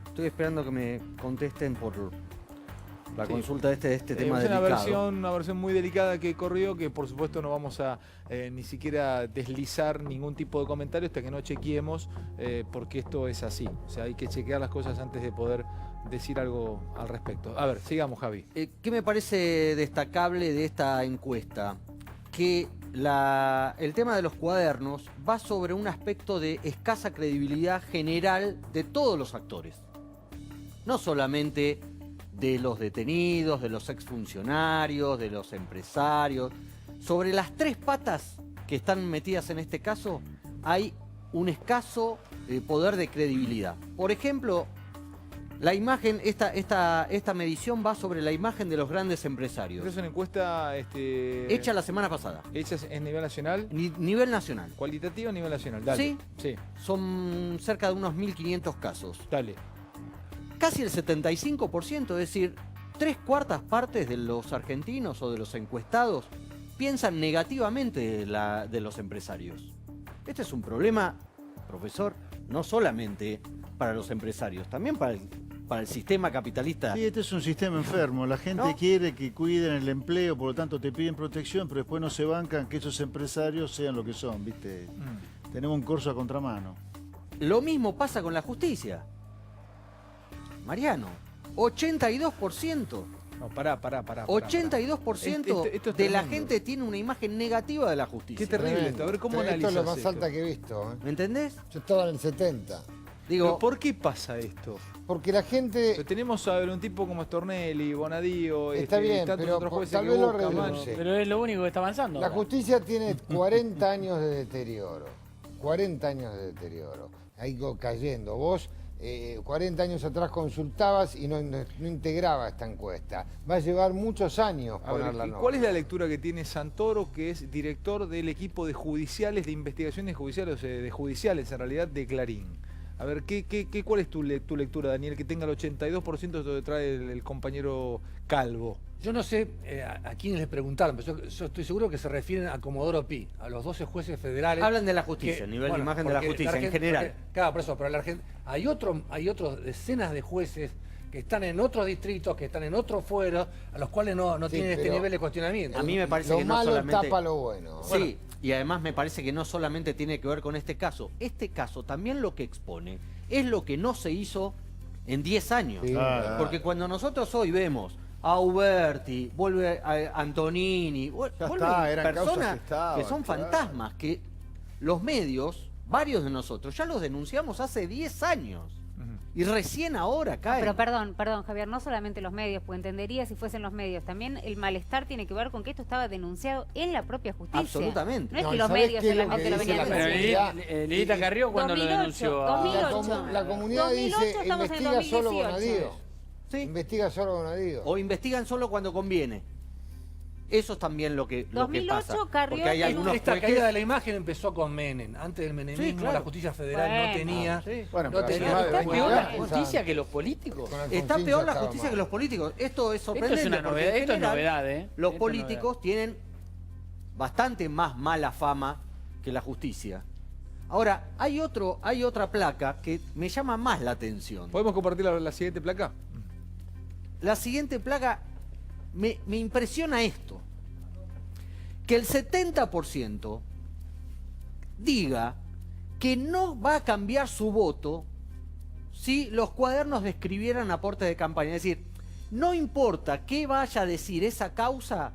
estoy esperando que me contesten por la Sí. consulta de este tema Es delicado. una versión muy delicada que corrió, que por supuesto no vamos a ni siquiera deslizar ningún tipo de comentario hasta que no chequeemos, porque esto es así. O sea, hay que chequear las cosas antes de poder decir algo al respecto. A ver, sigamos, Javi. ¿Qué me parece destacable de esta encuesta? Que el tema de los cuadernos va sobre un aspecto de escasa credibilidad general de todos los actores. No solamente de los detenidos, de los exfuncionarios, de los empresarios. Sobre las 3 patas que están metidas en este caso, hay un escaso poder de credibilidad. Por ejemplo, la imagen, esta medición va sobre la imagen de los grandes empresarios. Pero es una encuesta Hecha la semana pasada, hecha en nivel nacional, nivel nacional. cualitativa a nivel nacional. Dale. Sí. Sí, Son cerca de unos 1.500 casos. dale. Casi el 75%, es decir, 3/4 partes de los argentinos o de los encuestados piensan negativamente de los empresarios. Este es un problema, profesor, no solamente para los empresarios, también para para el sistema capitalista. Sí, este es un sistema enfermo. La gente ¿No? quiere que cuiden el empleo, por lo tanto te piden protección, pero después no se bancan que esos empresarios sean lo que son, ¿viste? Tenemos un corso a contramano. Lo mismo pasa con la justicia. Mariano, 82%. No, pará. 82% Esto es de la tremendo. gente tiene una imagen negativa de la justicia. Qué terrible esto. A ver, ¿cómo Esto analizas es lo más esto? alta que he visto. ¿Me entendés? Yo estaba en el 70. Digo, Pero ¿por qué pasa esto? Porque la gente... Pero tenemos a ver, un tipo como Stornelli, Bonadío, Está bien, tantos pero otros jueces tal que vez lo buscan, reduce. Pero es lo único que está avanzando. La ahora. justicia tiene 40 años de deterioro. 40 años de deterioro. Ha ido cayendo. Vos 40 años atrás consultabas y no integraba esta encuesta. Va a llevar muchos años A ver, ponerla ¿y en ¿cuál es orden. la lectura que tiene Santoro, que es director del equipo de judiciales, de investigaciones judiciales, o sea, de judiciales en realidad, de Clarín? A ver, ¿cuál es tu lectura, Daniel, que tenga el 82% de lo que trae el compañero Calvo? Yo no sé a quiénes les preguntaron, pero yo estoy seguro que se refieren a Comodoro Pi, a los 12 jueces federales. hablan de la justicia, nivel de imagen de la porque justicia en general. Claro, por eso, pero hay otros decenas de jueces que están en otros distritos, que están en otros fueros, a los cuales no Sí, tienen este pero nivel de cuestionamiento. A mí me parece Lo que no malo solamente... tapa lo bueno. Sí, y además me parece que no solamente tiene que ver con este caso. Este caso también lo que expone es lo que no se hizo en 10 años. Sí. Ah, Porque cuando nosotros hoy vemos a Uberti, vuelve a Antonini, vuelven está, eran causas personas que estaban, son claro. fantasmas, que los medios, varios de nosotros, ya los denunciamos hace 10 años. Y recién ahora cae. Pero perdón, Javier, no solamente los medios, pues entendería si fuesen los medios. También el malestar tiene que ver con que esto estaba denunciado en la propia justicia. Absolutamente. No es No, que ¿y los sabés medios qué es lo solamente que lo dice venían la Pero diciendo. comunidad? Lilita Carrió cuando lo 2008, denunció a... 2008. La comunidad 2008 dice, estamos en investiga solo 2018. Bonadío. Sí. Investiga solo Bonadío. O investigan solo cuando conviene. Eso es también lo que 2008 pasa. Carrió Porque hay en algunos Esta jueces- caída de la imagen empezó con Menem. Antes del menemismo, Sí, claro. la justicia federal no Bueno. tenía. Bueno, no pero tenía hace más de ¿Está 20 peor la años. justicia que los políticos? Con Alfonsín Está ya peor la estaba justicia mal. que los políticos. Esto es Esto sorprendente. es una porque novedad, en esto es general, novedad, Los Esto es políticos novedad. tienen bastante más mala fama que la justicia. Ahora, hay otra placa que me llama más la atención. ¿Podemos compartir la siguiente placa? La siguiente placa me impresiona esto. Que el 70% diga que no va a cambiar su voto si los cuadernos describieran aportes de campaña. Es decir, no importa qué vaya a decir esa causa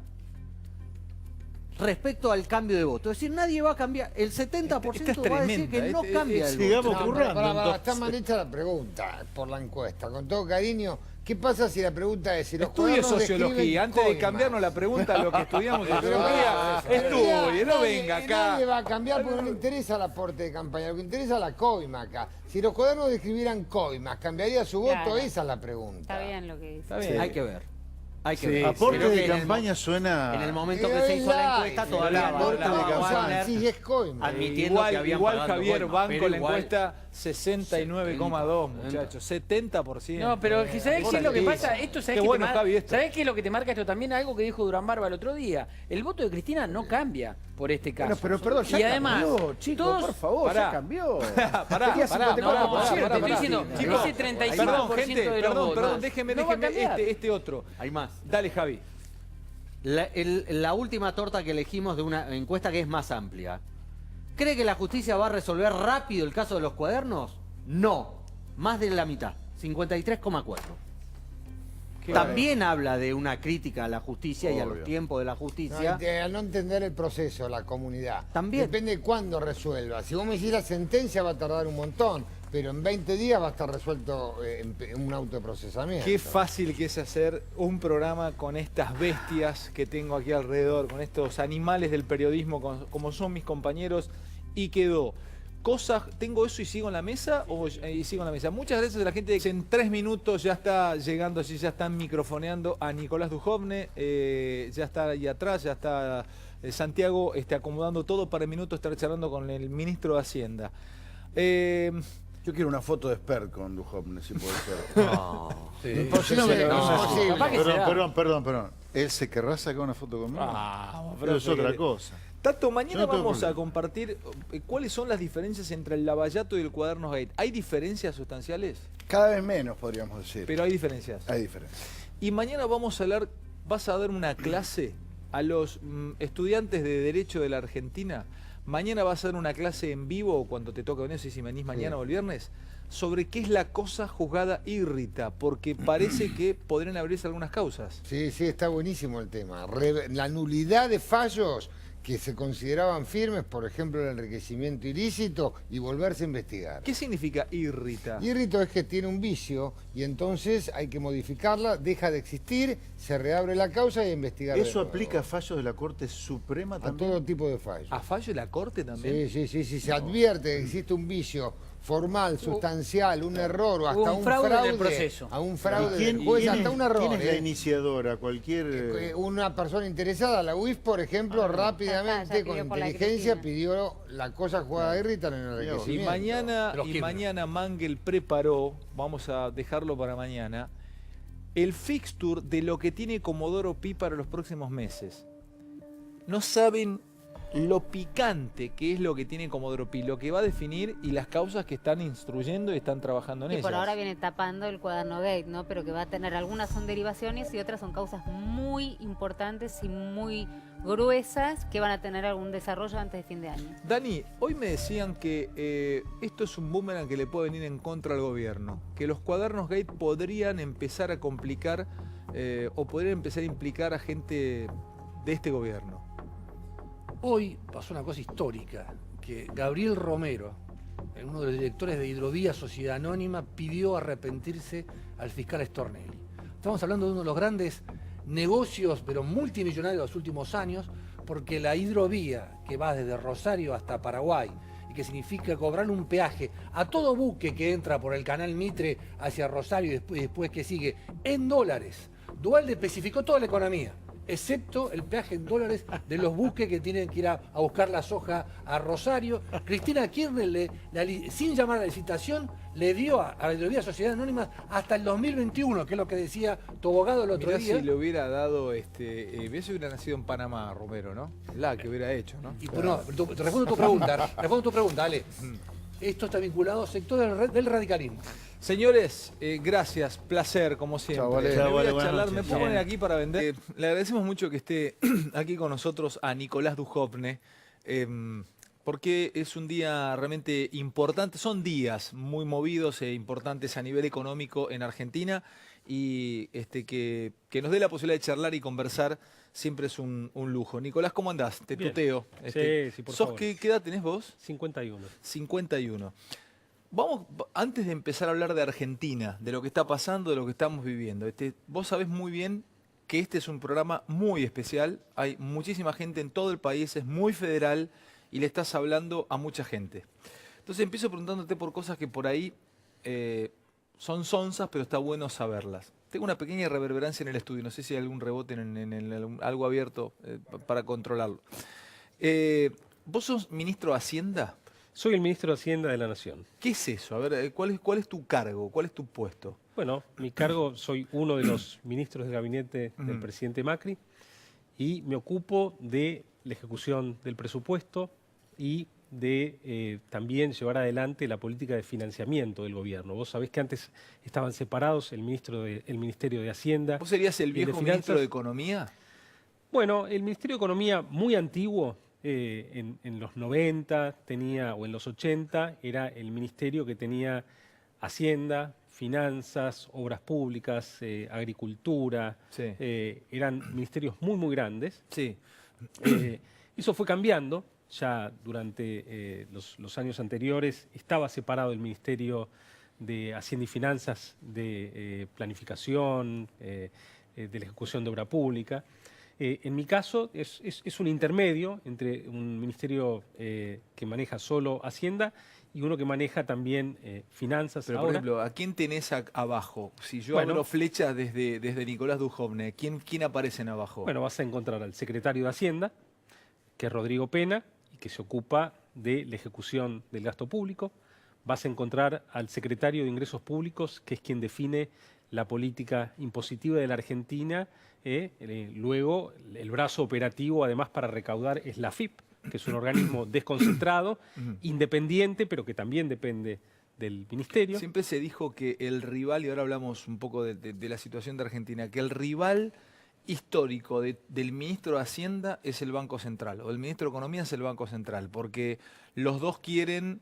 respecto al cambio de voto. Es decir, nadie va a cambiar. El 70% Esta es va a decir que tremenda. no cambia el sigamos voto. No, currando, para, está entonces. mal hecha la pregunta por la encuesta. Con todo cariño, ¿qué pasa si la pregunta es si los Estudie cuadernos sociología. describen Antes de coimas? cambiarnos la pregunta, lo que estudiamos en Pero sociología, estudie, no nadie- venga acá. Nadie va a cambiar porque no le interesa el aporte de campaña, lo que interesa es la coima acá. Si los cuadernos describieran coimas, ¿cambiaría su voto? Claro. Esa es la pregunta. Está bien lo que dice. Está bien. Hay que ver. Hay que Sí, ver. Aporte Creo que de en el campaña suena... En el momento que Pero se es hizo la live, encuesta pero todavía aporte de campaña. Sí, es coima. admitiendo que habían Igual pagado Javier, coima, banco pero la igual- encuesta 69,2, muchachos. 70%. No, pero ¿sabés qué es lo que pasa? Esto, ¿sabés Qué qué bueno, te Javi, esto. ¿sabés qué es lo que te marca esto también? Algo que dijo Durán Barba el otro día. El voto de Cristina no cambia por este caso. Bueno, pero perdón, ya y además, cambió, chicos, todos- por favor, Pará. ya cambió. Pará, Tenía pará, 54%. no, te estoy diciendo, Chicos, ese 35% perdón, gente, de los votos. perdón, déjeme no va a cambiar. este otro. Hay más. Dale, Javi. La última torta que elegimos de una encuesta que es más amplia. ¿Cree que la justicia va a resolver rápido el caso de los cuadernos? No. Más de la mitad. 53,4. También habla de una crítica a la justicia y a los Obvio. tiempos de la No, justicia. al no entender el proceso, la comunidad. También. Depende de cuándo resuelva. Si vos me decís la sentencia va a tardar un montón, pero en 20 días va a estar resuelto en un autoprocesamiento. Qué fácil que es hacer un programa con estas bestias que tengo aquí alrededor, con estos animales del periodismo, como son mis compañeros, y quedó. Cosas, ¿tengo eso y sigo en la mesa? Y sigo en la mesa. Muchas gracias a la gente que en 3 minutos ya está llegando así, ya están microfoneando a Nicolás Dujovne, ya está ahí atrás, ya está Santiago acomodando todo para en minutos estar charlando con el ministro de Hacienda. Yo quiero una foto de Spert con Duhovne, si puede ser. Sí. Imposible, imposible. Capaz que se da. Perdón. ¿Él se querrá sacar una foto conmigo? Pero es otra cosa. Tato, mañana Yo no tengo vamos a problema. compartir cuáles son las diferencias entre el Lavallato y el Cuadernos Gate. ¿Hay diferencias sustanciales? Cada vez menos, podríamos decir. Pero hay diferencias. Hay diferencia. Y mañana vamos a hablar, vas a dar una clase a los estudiantes de Derecho de la Argentina. Mañana vas a dar una clase en vivo, cuando te toque, no sé si venís mañana o el viernes, sobre qué es la cosa juzgada irrita, porque parece que podrían abrirse algunas causas. Sí, sí, está buenísimo el tema. La nulidad de fallos que se consideraban firmes, por ejemplo, el enriquecimiento ilícito, y volverse a investigar. ¿Qué significa irrita? Irrito es que tiene un vicio y entonces hay que modificarla, deja de existir, se reabre la causa y a investigar. ¿Eso de nuevo. aplica a fallos de la Corte Suprema A también? todo tipo de fallos. ¿A fallo de la Corte también? Sí, se advierte que existe un vicio formal, sustancial, un error o hasta Hubo un fraude en el proceso. a un fraude ¿Quién, del juez, quién hasta es, un error. ¿Quién es la iniciadora? Cualquier... Una persona interesada, la UIF, por ejemplo, rápidamente ya pidió con por la inteligencia Cristina. pidió la cosa jugada de Rita en el Y enriquecimiento. mañana Mangel preparó, vamos a dejarlo para mañana, el fixture de lo que tiene Comodoro Pi para los próximos meses. No saben lo picante que es lo que tiene Comodoro Pi, lo que va a definir y las causas que están instruyendo y están trabajando en Que ellas. por ahora viene tapando el Cuaderno Gate, ¿no? Pero que va a tener, algunas son derivaciones y otras son causas muy importantes y muy gruesas que van a tener algún desarrollo antes de fin de año. Dani, hoy me decían que esto es un boomerang que le puede venir en contra al gobierno, que los Cuadernos Gate podrían empezar a complicar o podrían empezar a implicar a gente de este gobierno. Hoy pasó una cosa histórica, que Gabriel Romero, uno de los directores de Hidrovía Sociedad Anónima, pidió arrepentirse al fiscal Stornelli. Estamos hablando de uno de los grandes negocios, pero multimillonarios de los últimos años, porque la hidrovía que va desde Rosario hasta Paraguay y que significa cobrar un peaje a todo buque que entra por el canal Mitre hacia Rosario y después que sigue en dólares. Duhalde especificó toda la economía, excepto el peaje en dólares de los buques que tienen que ir a buscar la soja a Rosario. Cristina Kirchner, sin llamar a la licitación, le dio a la Hidrovía Sociedad Anónima hasta el 2021, que es lo que decía tu abogado el otro Mirá día. si le hubiera dado, eso hubiera nacido en Panamá, Romero, ¿no? La que hubiera hecho, ¿no? Y, no, te respondo tu pregunta, Ale. Esto está vinculado al sector del radicalismo. Señores, gracias, placer, como siempre. Chau, Vale. Me Chau, voy Vale, a buenas charlar, noches. me puedo poner aquí para vender. Le agradecemos mucho que esté aquí con nosotros a Nicolás Duhovne, porque es un día realmente importante. Son días muy movidos e importantes a nivel económico en Argentina y que nos dé la posibilidad de charlar y conversar siempre es un lujo. Nicolás, ¿cómo andás? Te Bien. tuteo. Sí, por favor. ¿Qué edad tenés vos? 51. 51. Vamos, antes de empezar a hablar de Argentina, de lo que está pasando, de lo que estamos viviendo, vos sabés muy bien que este es un programa muy especial, hay muchísima gente en todo el país, es muy federal y le estás hablando a mucha gente. Entonces empiezo preguntándote por cosas que por ahí son sonzas, pero está bueno saberlas. Tengo una pequeña reverberancia en el estudio, no sé si hay algún rebote en algo abierto para controlarlo. ¿Vos sos ministro de Hacienda? Soy el ministro de Hacienda de la Nación. ¿Qué es eso? A ver, ¿cuál es tu cargo? ¿Cuál es tu puesto? Bueno, mi cargo, soy uno de los ministros del gabinete del presidente Macri y me ocupo de la ejecución del presupuesto y de también llevar adelante la política de financiamiento del gobierno. Vos sabés que antes estaban separados el Ministerio de Hacienda. ¿Vos serías el y de viejo Finanzas. ministro de Economía? Bueno, el Ministerio de Economía muy antiguo, en los 90 tenía, o en los 80, era el ministerio que tenía Hacienda, Finanzas, Obras Públicas, Agricultura. Sí. Eran ministerios muy, muy grandes. Sí. Eso fue cambiando. Ya durante los años anteriores estaba separado el Ministerio de Hacienda y Finanzas de Planificación, de la ejecución de obra pública. En mi caso es un intermedio entre un ministerio que maneja solo Hacienda y uno que maneja también finanzas. Pero, por ejemplo, ¿a quién tenés abajo? Si yo Bueno. abro flechas desde Nicolás Duhovne, ¿quién aparece en abajo? Bueno, vas a encontrar al secretario de Hacienda, que es Rodrigo Pena, y que se ocupa de la ejecución del gasto público. vas a encontrar al secretario de Ingresos Públicos, que es quien define la política impositiva de la Argentina. Luego, el brazo operativo, además, para recaudar es la AFIP, que es un organismo desconcentrado, independiente, pero que también depende del ministerio. Siempre se dijo que el rival, y ahora hablamos un poco de la situación de Argentina, que el rival histórico del ministro de Hacienda es el Banco Central, o el ministro de Economía es el Banco Central, porque los dos quieren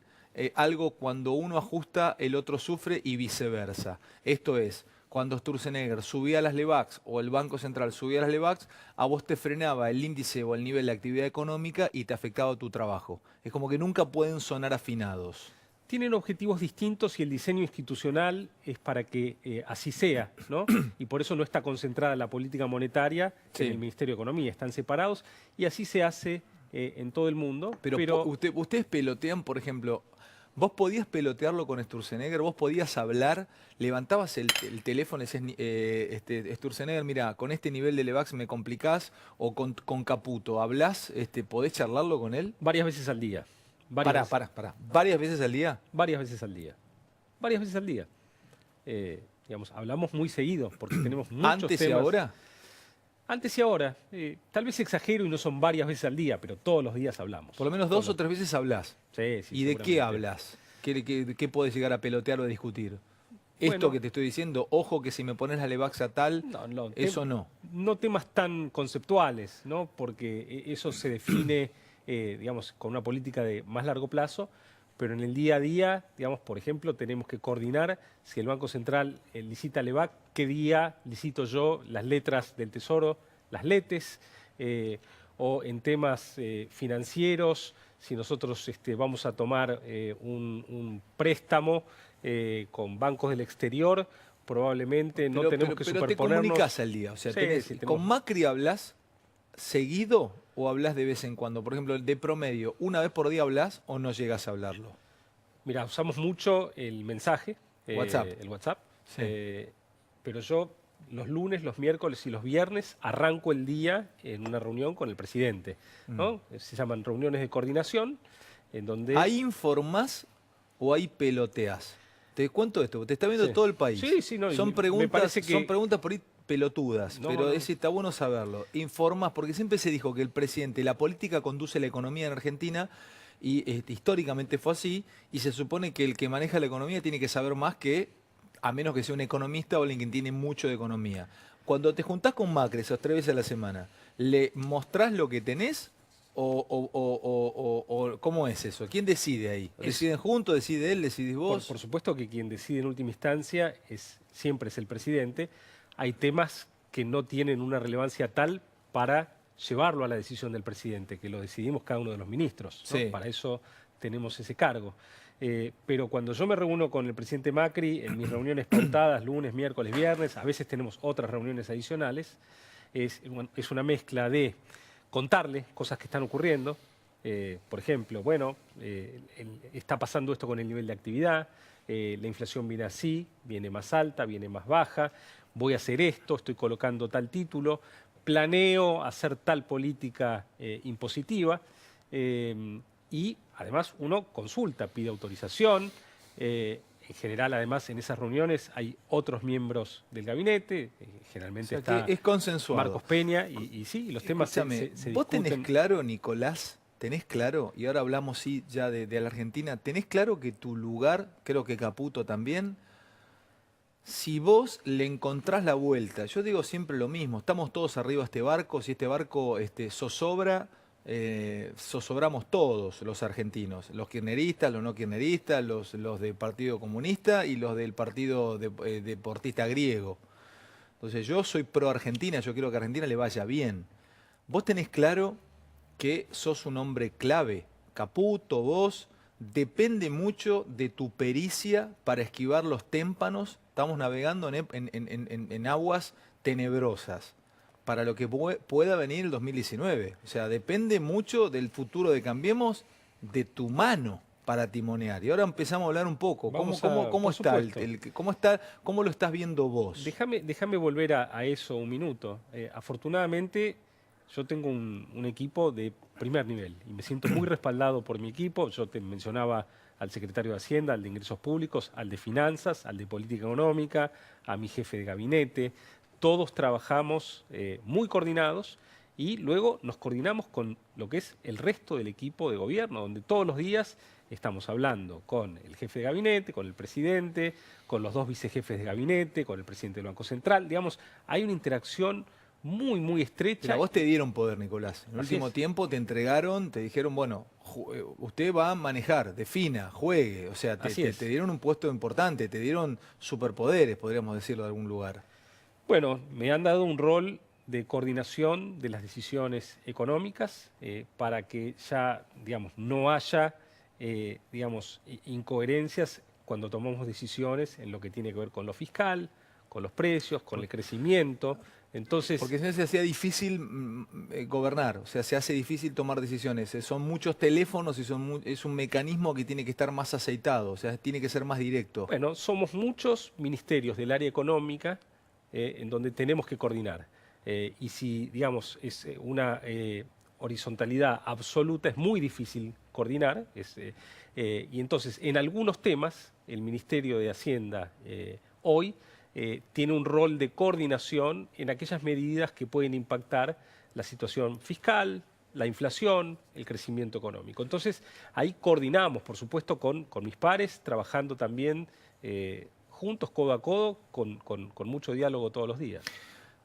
algo cuando uno ajusta, el otro sufre y viceversa. Esto es, cuando Sturzenegger subía las LEVAX o el Banco Central subía las LEVAX, a vos te frenaba el índice o el nivel de actividad económica y te afectaba tu trabajo. Es como que nunca pueden sonar afinados. Tienen objetivos distintos y el diseño institucional es para que así sea, ¿no? Y por eso no está concentrada la política monetaria en el Ministerio de Economía, están separados y así se hace en todo el mundo. Pero ustedes pelotean, por ejemplo, vos podías pelotearlo con Sturzenegger, vos podías hablar, levantabas el teléfono y decías, Sturzenegger, mira, con este nivel de LEVAX me complicás, o con Caputo, ¿hablás, podés charlarlo con él? Varias veces al día. Pará. ¿Varias veces al día? Varias veces al día. Varias veces al día. Digamos, hablamos muy seguido porque tenemos muchos ¿Antes temas. y ahora? Antes y ahora. Tal vez exagero y no son varias veces al día, pero todos los días hablamos. Por lo menos 2 o 3 veces hablás. Sí, ¿Y de qué hablas? ¿Qué podés llegar a pelotear o a discutir? Esto Bueno, que te estoy diciendo, ojo que si me pones la LEVAX a tal, eso no. No temas tan conceptuales, ¿no? Porque eso se define, digamos, con una política de más largo plazo, pero en el día a día, digamos, por ejemplo, tenemos que coordinar si el Banco Central licita LEVAC, qué día licito yo las letras del Tesoro, las letes, o en temas financieros, si nosotros vamos a tomar un préstamo con bancos del exterior, probablemente no tenemos que superponernos. Pero te comunicás al día, o sea, ¿con Macri hablas seguido o hablas de vez en cuando? Por ejemplo, de promedio, ¿una vez por día hablas o no llegas a hablarlo? Mira, usamos mucho el mensaje, WhatsApp. el WhatsApp, Sí. pero yo los lunes, los miércoles y los viernes arranco el día en una reunión con el presidente, ¿no? Se llaman reuniones de coordinación, en donde... ¿Ahí informás o ahí peloteas? Te cuento esto, te está viendo todo el país. Sí, no, son me preguntas, parece que... son preguntas por ahí pelotudas, No, pero no. está bueno saberlo. Informas, porque siempre se dijo que el presidente, la política conduce la economía en Argentina, y históricamente fue así, y se supone que el que maneja la economía tiene que saber más que, a menos que sea un economista o alguien que tiene mucho de economía. Cuando te juntás con Macri esas 3 veces a la semana, ¿le mostrás lo que tenés? ¿O cómo es eso? ¿Quién decide ahí? ¿Deciden juntos? ¿Decide él? ¿Decidís vos? Por supuesto que quien decide en última instancia siempre es el presidente. Hay temas que no tienen una relevancia tal para llevarlo a la decisión del presidente, que lo decidimos cada uno de los ministros, ¿no? Sí. Para eso tenemos ese cargo. Pero cuando yo me reúno con el presidente Macri, en mis reuniones pautadas, lunes, miércoles, viernes, a veces tenemos otras reuniones adicionales, es una mezcla de contarle cosas que están ocurriendo. Por ejemplo, bueno, está pasando esto con el nivel de actividad, la inflación viene así, viene más alta, viene más baja, voy a hacer esto, estoy colocando tal título, planeo hacer tal política impositiva, y además uno consulta, pide autorización. En general, además, en esas reuniones hay otros miembros del gabinete, generalmente O sea, está que es consensuado. Marcos Peña, y sí, los temas se ¿Vos tenés discuten. claro, Nicolás? ¿Tenés claro? Y ahora hablamos sí ya de la Argentina. ¿Tenés claro que tu lugar, creo que Caputo también, si vos le encontrás la vuelta, yo digo siempre lo mismo, estamos todos arriba de este barco, si este barco zozobra, zozobramos todos los argentinos, los kirchneristas, los no kirchneristas, los del Partido Comunista y los del Partido Deportista Griego. Entonces yo soy pro Argentina, yo quiero que a Argentina le vaya bien. Vos tenés claro que sos un hombre clave, Caputo, vos, depende mucho de tu pericia para esquivar los témpanos. Estamos navegando en aguas tenebrosas para lo que pueda venir el 2019. O sea, depende mucho del futuro de Cambiemos, de tu mano para timonear. Y ahora empezamos a hablar un poco. ¿Cómo lo estás viendo vos? Déjame volver a eso un minuto. Afortunadamente, yo tengo un equipo de primer nivel y me siento muy respaldado por mi equipo. Yo te mencionaba al secretario de Hacienda, al de Ingresos Públicos, al de Finanzas, al de Política Económica, a mi jefe de gabinete. Todos trabajamos muy coordinados y luego nos coordinamos con lo que es el resto del equipo de gobierno, donde todos los días estamos hablando con el jefe de gabinete, con el presidente, con los 2 vicejefes de gabinete, con el presidente del Banco Central. Digamos, hay una interacción muy, muy estrecha. Pero a vos te dieron poder, Nicolás. En el Así último es. tiempo te entregaron, te dijeron, bueno, usted va a manejar, defina, juegue. O sea, Así es. te dieron un puesto importante, te dieron superpoderes, podríamos decirlo de algún lugar. Bueno, me han dado un rol de coordinación de las decisiones económicas para que ya, digamos, no haya, digamos, incoherencias cuando tomamos decisiones en lo que tiene que ver con lo fiscal, con los precios, con el crecimiento. Entonces, Porque si no se hacía difícil gobernar, o sea, se hace difícil tomar decisiones. Son muchos teléfonos y es un mecanismo que tiene que estar más aceitado, o sea, tiene que ser más directo. bueno, somos muchos ministerios del área económica en donde tenemos que coordinar. Y si, digamos, es una horizontalidad absoluta, es muy difícil coordinar. Y entonces, en algunos temas, el Ministerio de Hacienda hoy tiene un rol de coordinación en aquellas medidas que pueden impactar la situación fiscal, la inflación, el crecimiento económico. Entonces, ahí coordinamos, por supuesto, con mis pares, trabajando también juntos, codo a codo, con mucho diálogo todos los días.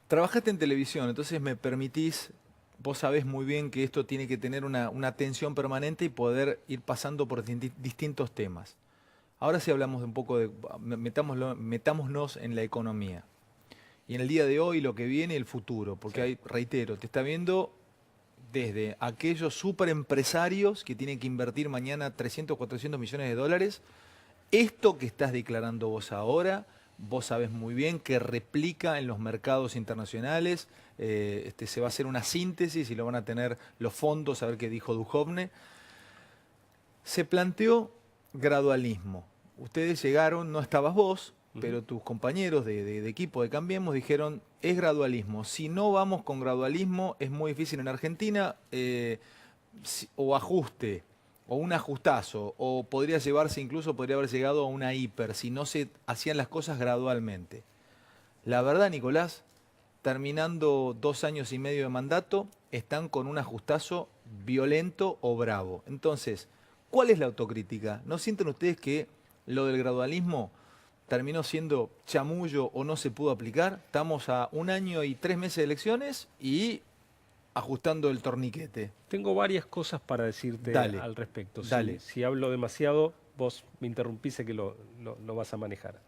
Trabajaste en televisión, entonces me permitís, vos sabés muy bien que esto tiene que tener una atención permanente y poder ir pasando por distintos temas. Ahora sí hablamos de un poco de, metámonos en la economía. Y en el día de hoy, lo que viene, el futuro. Porque hay, reitero, te está viendo desde aquellos superempresarios que tienen que invertir mañana 300, 400 millones de dólares. Esto que estás declarando vos ahora, vos sabés muy bien que replica en los mercados internacionales. Se va a hacer una síntesis y lo van a tener los fondos, a ver qué dijo Duhovne. Se planteó gradualismo. Ustedes llegaron, no estabas vos, pero tus compañeros de equipo de Cambiemos dijeron, es gradualismo. Si no vamos con gradualismo, es muy difícil en Argentina, o ajuste, o un ajustazo, o podría llevarse, incluso podría haber llegado a una hiper, si no se hacían las cosas gradualmente. La verdad, Nicolás, terminando 2 años y medio de mandato, están con un ajustazo violento o bravo. Entonces, ¿cuál es la autocrítica? ¿No sienten ustedes que lo del gradualismo terminó siendo chamullo o no se pudo aplicar? Estamos a 1 año y 3 meses de elecciones y ajustando el torniquete. Tengo varias cosas para decirte Dale, al respecto. dale. Si hablo demasiado, vos me interrumpís, sé que lo vas a manejar.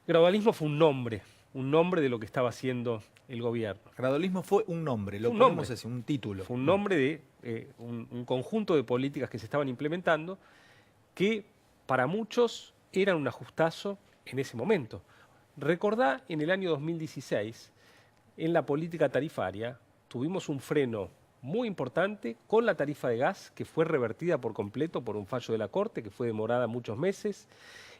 Gradualismo fue un nombre de lo que estaba haciendo el gobierno. Gradualismo fue un nombre, lo Un ponemos nombre. así, un título. Fue un nombre de un conjunto de políticas que se estaban implementando que para muchos eran un ajustazo en ese momento. Recordá, en el año 2016, en la política tarifaria, tuvimos un freno muy importante con la tarifa de gas, que fue revertida por completo por un fallo de la Corte, que fue demorada muchos meses.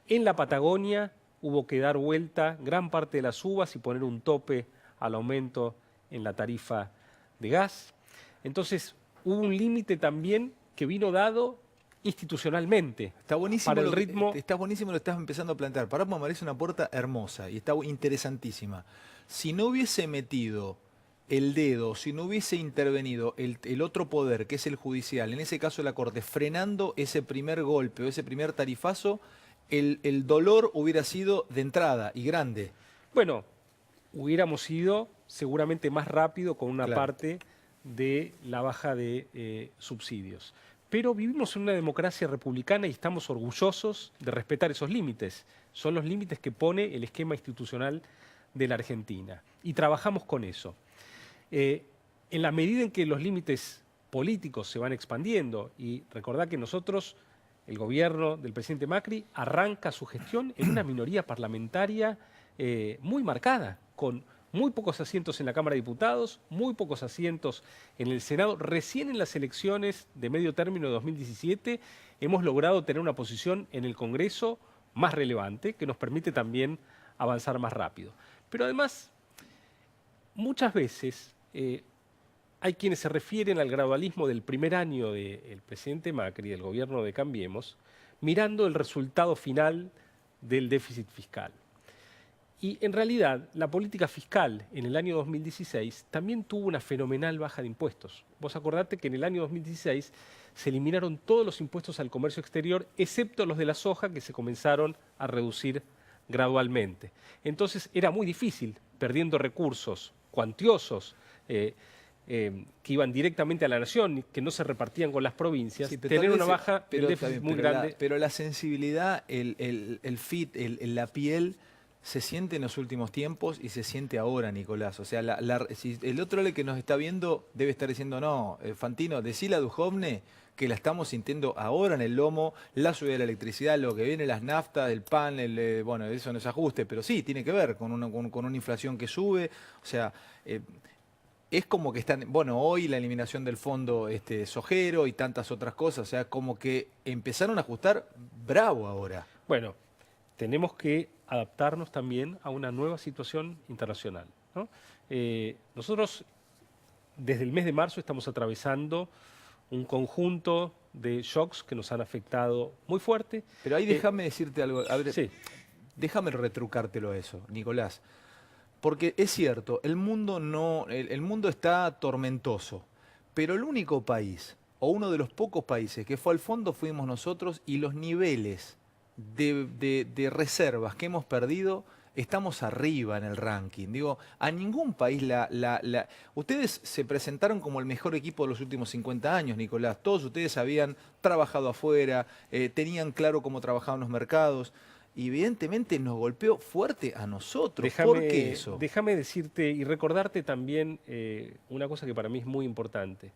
En la Patagonia hubo que dar vuelta gran parte de las uvas y poner un tope al aumento en la tarifa de gas. Entonces, hubo un límite también que vino dado institucionalmente. Está buenísimo, para el ritmo. Está buenísimo, lo estás empezando a plantear. Para me parece una puerta hermosa y está interesantísima. Si no hubiese metido el dedo, si no hubiese intervenido el otro poder, que es el judicial, en ese caso la Corte, frenando ese primer golpe o ese primer tarifazo, el dolor hubiera sido de entrada y grande. Bueno, hubiéramos ido seguramente más rápido con una Claro. parte de la baja de subsidios. Pero vivimos en una democracia republicana y estamos orgullosos de respetar esos límites. Son los límites que pone el esquema institucional de la Argentina. Y trabajamos con eso. En la medida en que los límites políticos se van expandiendo, y recordad que nosotros, el gobierno del presidente Macri, arranca su gestión en una minoría parlamentaria muy marcada, con muy pocos asientos en la Cámara de Diputados, muy pocos asientos en el Senado. Recién en las elecciones de medio término de 2017 hemos logrado tener una posición en el Congreso más relevante, que nos permite también avanzar más rápido. Pero además, muchas veces hay quienes se refieren al gradualismo del primer año del presidente Macri, del gobierno de Cambiemos, mirando el resultado final del déficit fiscal. Y en realidad, la política fiscal en el año 2016 también tuvo una fenomenal baja de impuestos. Vos acordate que en el año 2016 se eliminaron todos los impuestos al comercio exterior, excepto los de la soja, que se comenzaron a reducir gradualmente. Entonces era muy difícil, perdiendo recursos cuantiosos que iban directamente a la nación, que no se repartían con las provincias, Sí, pero tener tal una vez- baja del déficit muy grande. Pero la sensibilidad, el fit, la piel, se siente en los últimos tiempos y se siente ahora, Nicolás. O sea, si el otro que nos está viendo debe estar diciendo, no, Fantino, decile a Duhovne que la estamos sintiendo ahora en el lomo, la subida de la electricidad, lo que viene, las naftas, el pan, bueno, eso no es ajuste, pero sí, tiene que ver con una inflación que sube. O sea, es como que están, bueno, hoy la eliminación del fondo sojero y tantas otras cosas, o sea, como que empezaron a ajustar bravo ahora. Bueno, tenemos que adaptarnos también a una nueva situación internacional, ¿no? Nosotros, desde el mes de marzo, estamos atravesando un conjunto de shocks que nos han afectado muy fuerte. Pero ahí déjame decirte algo, a ver, Sí. déjame retrucártelo eso, Nicolás. Porque es cierto, el mundo está tormentoso, pero el único país, o uno de los pocos países que fue al fondo fuimos nosotros, y los niveles de reservas que hemos perdido, estamos arriba en el ranking. Digo, a ningún país Ustedes se presentaron como el mejor equipo de los últimos 50 años, Nicolás. Todos ustedes habían trabajado afuera, tenían claro cómo trabajaban los mercados. Y evidentemente nos golpeó fuerte a nosotros. ¿Por qué eso? Déjame decirte y recordarte también una cosa que para mí es muy importante.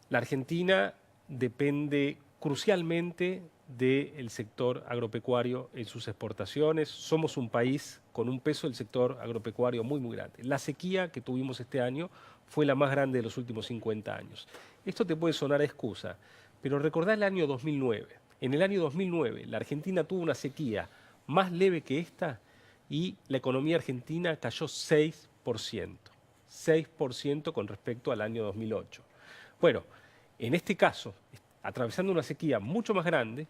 La Argentina depende crucialmente del sector agropecuario en sus exportaciones. Somos un país con un peso del sector agropecuario muy, muy grande. La sequía que tuvimos este año fue la más grande de los últimos 50 años. Esto te puede sonar a excusa, pero recordá el año 2009. En el año 2009, la Argentina tuvo una sequía más leve que esta y la economía argentina cayó 6%. 6% con respecto al año 2008. Bueno, en este caso, atravesando una sequía mucho más grande,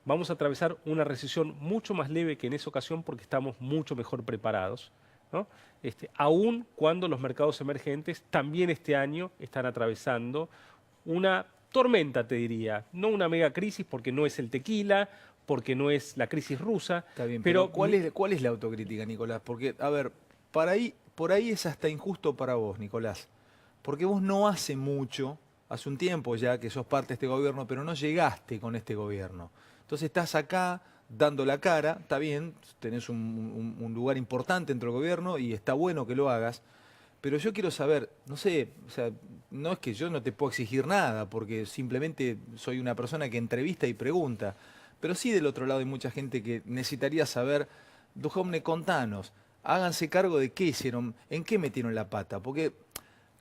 vamos a atravesar una recesión mucho más leve que en esa ocasión porque estamos mucho mejor preparados, ¿no? Aun cuando los mercados emergentes también este año están atravesando una tormenta, te diría, no una mega crisis porque no es el tequila, porque no es la crisis rusa. Está bien, pero ¿cuál es la autocrítica, Nicolás? Porque, a ver, por ahí es hasta injusto para vos, Nicolás. Porque vos no hace mucho, hace un tiempo ya que sos parte de este gobierno, pero no llegaste con este gobierno. Entonces estás acá dando la cara, está bien, tenés un lugar importante dentro del gobierno y está bueno que lo hagas, pero yo quiero saber, no sé, o sea, no es que yo no te puedo exigir nada, porque simplemente soy una persona que entrevista y pregunta, pero sí del otro lado hay mucha gente que necesitaría saber, Duhovne, contanos, háganse cargo de qué hicieron, en qué metieron la pata, porque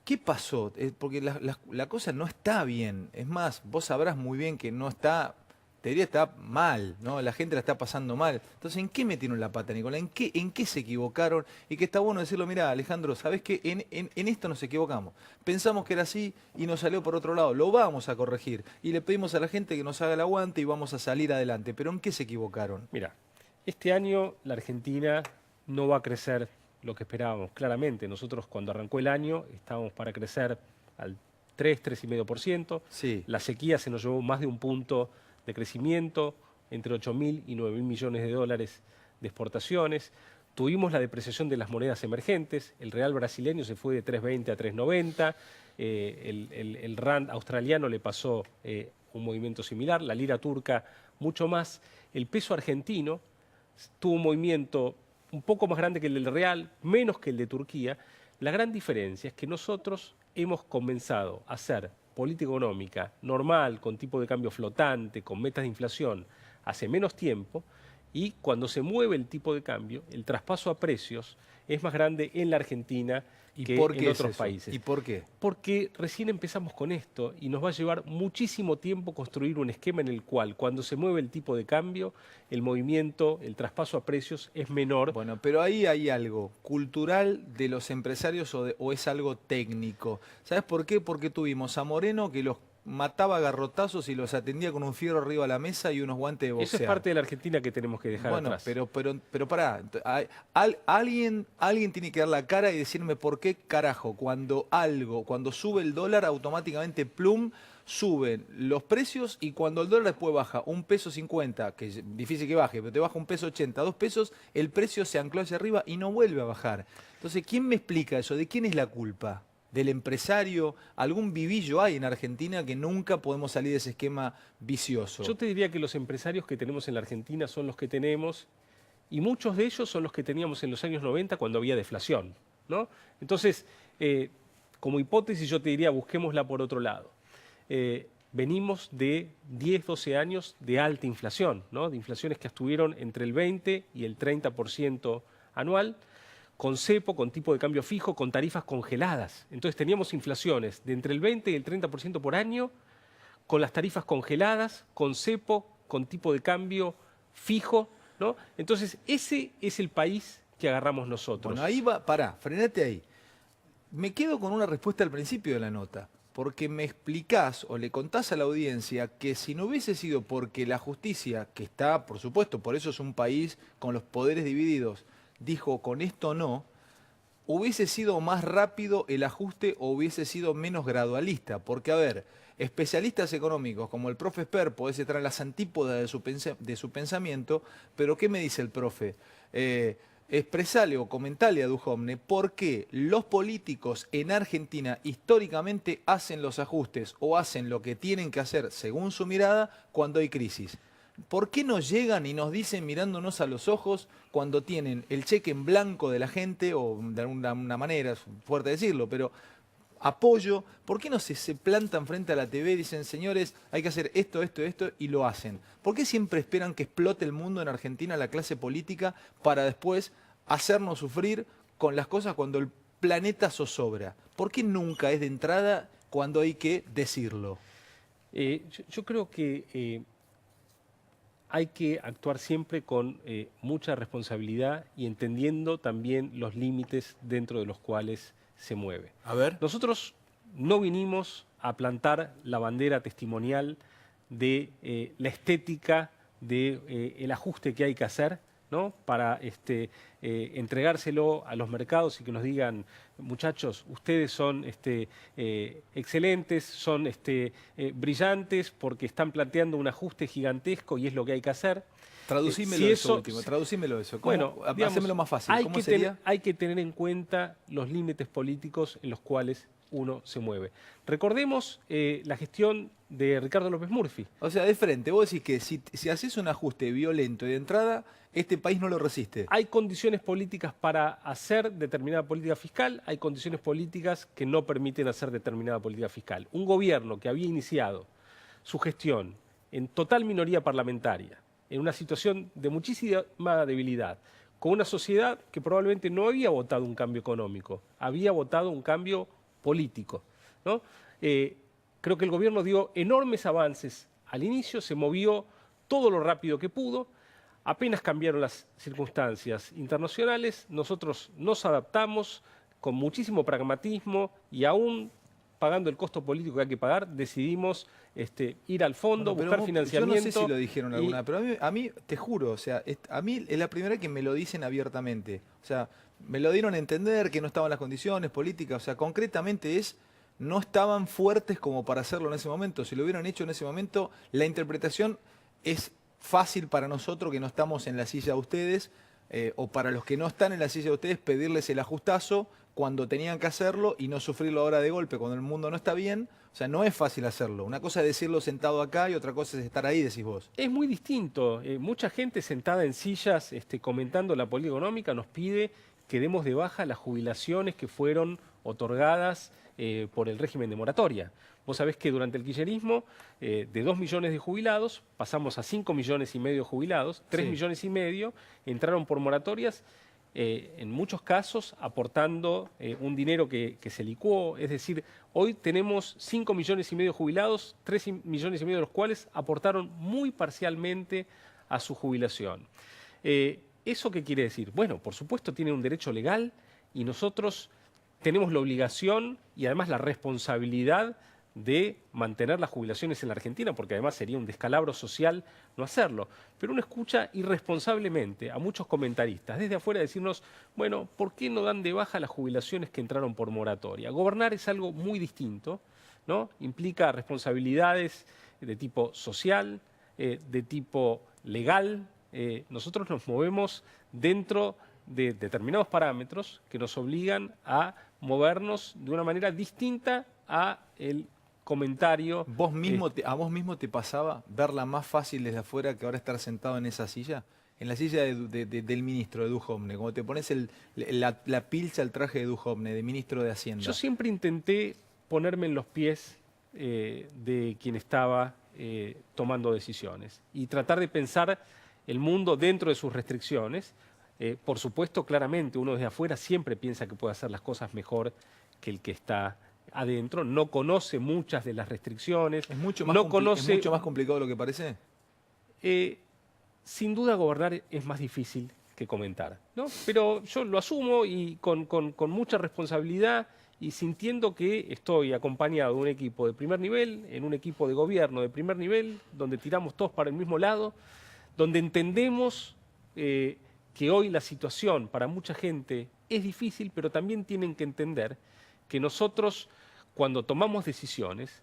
¿qué pasó? Porque la cosa no está bien, es más, vos sabrás muy bien que no está, te diría está mal, ¿no? La gente la está pasando mal. Entonces, ¿en qué metieron la pata, Nicolás? ¿En qué se equivocaron? Y que está bueno decirlo, mira, Alejandro, ¿sabés qué? En esto nos equivocamos. Pensamos que era así y nos salió por otro lado. Lo vamos a corregir. Y le pedimos a la gente que nos haga el aguante y vamos a salir adelante. ¿Pero en qué se equivocaron? Mira, este año la Argentina no va a crecer lo que esperábamos. Claramente, nosotros cuando arrancó el año estábamos para crecer al 3,5%. Sí. La sequía se nos llevó más de un punto de crecimiento, entre 8.000 y 9.000 millones de dólares de exportaciones. Tuvimos la depreciación de las monedas emergentes, el real brasileño se fue de 3.20 a 3.90, el rand australiano le pasó un movimiento similar, la lira turca mucho más, el peso argentino tuvo un movimiento un poco más grande que el del real, menos que el de Turquía. La gran diferencia es que nosotros hemos comenzado a hacer política económica normal, con tipo de cambio flotante, con metas de inflación, hace menos tiempo, y cuando se mueve el tipo de cambio, el traspaso a precios es más grande en la Argentina ¿Y que por qué en es otros eso? países. ¿Y por qué? Porque recién empezamos con esto y nos va a llevar muchísimo tiempo construir un esquema en el cual cuando se mueve el tipo de cambio, el movimiento, el traspaso a precios es menor. Bueno, pero ahí hay algo cultural de los empresarios o es algo técnico. ¿Sabes por qué? Porque tuvimos a Moreno que los mataba a garrotazos y los atendía con un fierro arriba de la mesa y unos guantes de boxeo. Eso es parte de la Argentina que tenemos que dejar Bueno, atrás. pero pará, alguien tiene que dar la cara y decirme por qué carajo, cuando sube el dólar, automáticamente plum, suben los precios y cuando el dólar después baja $1.50, que es difícil que baje, pero te baja $1.80, $2, el precio se ancló hacia arriba y no vuelve a bajar. Entonces, ¿quién me explica eso? ¿De quién es la culpa? ¿Del empresario? ¿Algún vivillo hay en Argentina que nunca podemos salir de ese esquema vicioso? Yo te diría que los empresarios que tenemos en la Argentina son los que tenemos y muchos de ellos son los que teníamos en los años 90 cuando había deflación, ¿no? Entonces, como hipótesis yo te diría busquémosla por otro lado. Venimos de 10, 12 años de alta inflación, ¿no? De inflaciones que estuvieron entre el 20 y el 30% anual, con cepo, con tipo de cambio fijo, con tarifas congeladas. Entonces teníamos inflaciones de entre el 20 y el 30% por año, con las tarifas congeladas, con cepo, con tipo de cambio fijo, ¿no? Entonces ese es el país que agarramos nosotros. Bueno, ahí va, pará, frenate ahí. Me quedo con una respuesta al principio de la nota, porque me explicás o le contás a la audiencia que si no hubiese sido porque la justicia, que está, por supuesto, por eso es un país con los poderes divididos, dijo con esto no, hubiese sido más rápido el ajuste o hubiese sido menos gradualista. Porque, a ver, especialistas económicos como el profe Esper podés estar en las antípodas de su pensamiento, pero ¿qué me dice el profe? Expresale o comentale a Duhovne por qué los políticos en Argentina históricamente hacen los ajustes o hacen lo que tienen que hacer según su mirada cuando hay crisis. ¿Por qué nos llegan y nos dicen mirándonos a los ojos cuando tienen el cheque en blanco de la gente, o de alguna manera, es fuerte decirlo, pero apoyo? ¿Por qué no se plantan frente a la TV y dicen, señores, hay que hacer esto, esto, esto, y lo hacen? ¿Por qué siempre esperan que explote el mundo en Argentina, la clase política, para después hacernos sufrir con las cosas cuando el planeta zozobra? ¿Por qué nunca es de entrada cuando hay que decirlo? Yo creo que hay que actuar siempre con mucha responsabilidad y entendiendo también los límites dentro de los cuales se mueve. A ver. Nosotros no vinimos a plantar la bandera testimonial de la estética del ajuste que hay que hacer, ¿no? Para entregárselo a los mercados y que nos digan, muchachos, ustedes son excelentes, son brillantes porque están planteando un ajuste gigantesco y es lo que hay que hacer. Traducímelo eso último, traducímelo eso. Bueno, digamos, hacémelo más fácil. ¿Cómo sería? Hay que tener en cuenta los límites políticos en los cuales uno se mueve. Recordemos la gestión de Ricardo López Murphy. O sea, de frente, vos decís que si haces un ajuste violento y de entrada, este país no lo resiste. Hay condiciones políticas para hacer determinada política fiscal, hay condiciones políticas que no permiten hacer determinada política fiscal. Un gobierno que había iniciado su gestión en total minoría parlamentaria, en una situación de muchísima debilidad, con una sociedad que probablemente no había votado un cambio económico, había votado un cambio político, ¿no? Creo que el gobierno dio enormes avances al inicio, se movió todo lo rápido que pudo, apenas cambiaron las circunstancias internacionales, nosotros nos adaptamos con muchísimo pragmatismo y aún pagando el costo político que hay que pagar, decidimos ir al fondo, buscar financiamiento. Yo no sé si lo dijeron alguna, pero a mí, te juro, o sea, a mí es la primera vez que me lo dicen abiertamente. O sea, me lo dieron a entender que no estaban las condiciones políticas, o sea, concretamente no estaban fuertes como para hacerlo en ese momento. Si lo hubieran hecho en ese momento, la interpretación es fácil para nosotros que no estamos en la silla de ustedes, o para los que no están en la silla de ustedes, pedirles el ajustazo cuando tenían que hacerlo y no sufrirlo ahora de golpe cuando el mundo no está bien. O sea, no es fácil hacerlo. Una cosa es decirlo sentado acá y otra cosa es estar ahí, decís vos. Es muy distinto. Mucha gente sentada en sillas comentando la política económica nos pide que demos de baja las jubilaciones que fueron otorgadas por el régimen de moratoria. Vos sabés que durante el kirchnerismo, de 2 millones de jubilados, pasamos a 5 millones y medio de jubilados, 3 millones y medio entraron por moratorias en muchos casos aportando un dinero que se licuó. Es decir, hoy tenemos 5,5 millones de jubilados, 3,5 millones de los cuales aportaron muy parcialmente a su jubilación. ¿Eso qué quiere decir? Bueno, por supuesto tienen un derecho legal y nosotros tenemos la obligación y además la responsabilidad de mantener las jubilaciones en la Argentina, porque además sería un descalabro social no hacerlo. Pero uno escucha irresponsablemente a muchos comentaristas desde afuera decirnos, bueno, ¿por qué no dan de baja las jubilaciones que entraron por moratoria? Gobernar es algo muy distinto, ¿no? Implica responsabilidades de tipo social, de tipo legal. Nosotros nos movemos dentro de determinados parámetros que nos obligan a movernos de una manera distinta a el comentario. ¿A vos mismo te pasaba verla más fácil desde afuera que ahora estar sentado en esa silla? En la silla del ministro de Duhovne, como te pones la pilcha, el traje de Duhovne, de ministro de Hacienda. Yo siempre intenté ponerme en los pies de quien estaba tomando decisiones y tratar de pensar el mundo dentro de sus restricciones. Por supuesto, claramente, uno desde afuera siempre piensa que puede hacer las cosas mejor que el que está adentro, no conoce muchas de las restricciones. ¿Es mucho más, no ¿Es mucho más complicado de lo que parece? Sin duda gobernar es más difícil que comentar, ¿no? Pero yo lo asumo y con mucha responsabilidad y sintiendo que estoy acompañado de un equipo de primer nivel, en un equipo de gobierno de primer nivel, donde tiramos todos para el mismo lado, donde entendemos que hoy la situación para mucha gente es difícil, pero también tienen que entender que nosotros, cuando tomamos decisiones,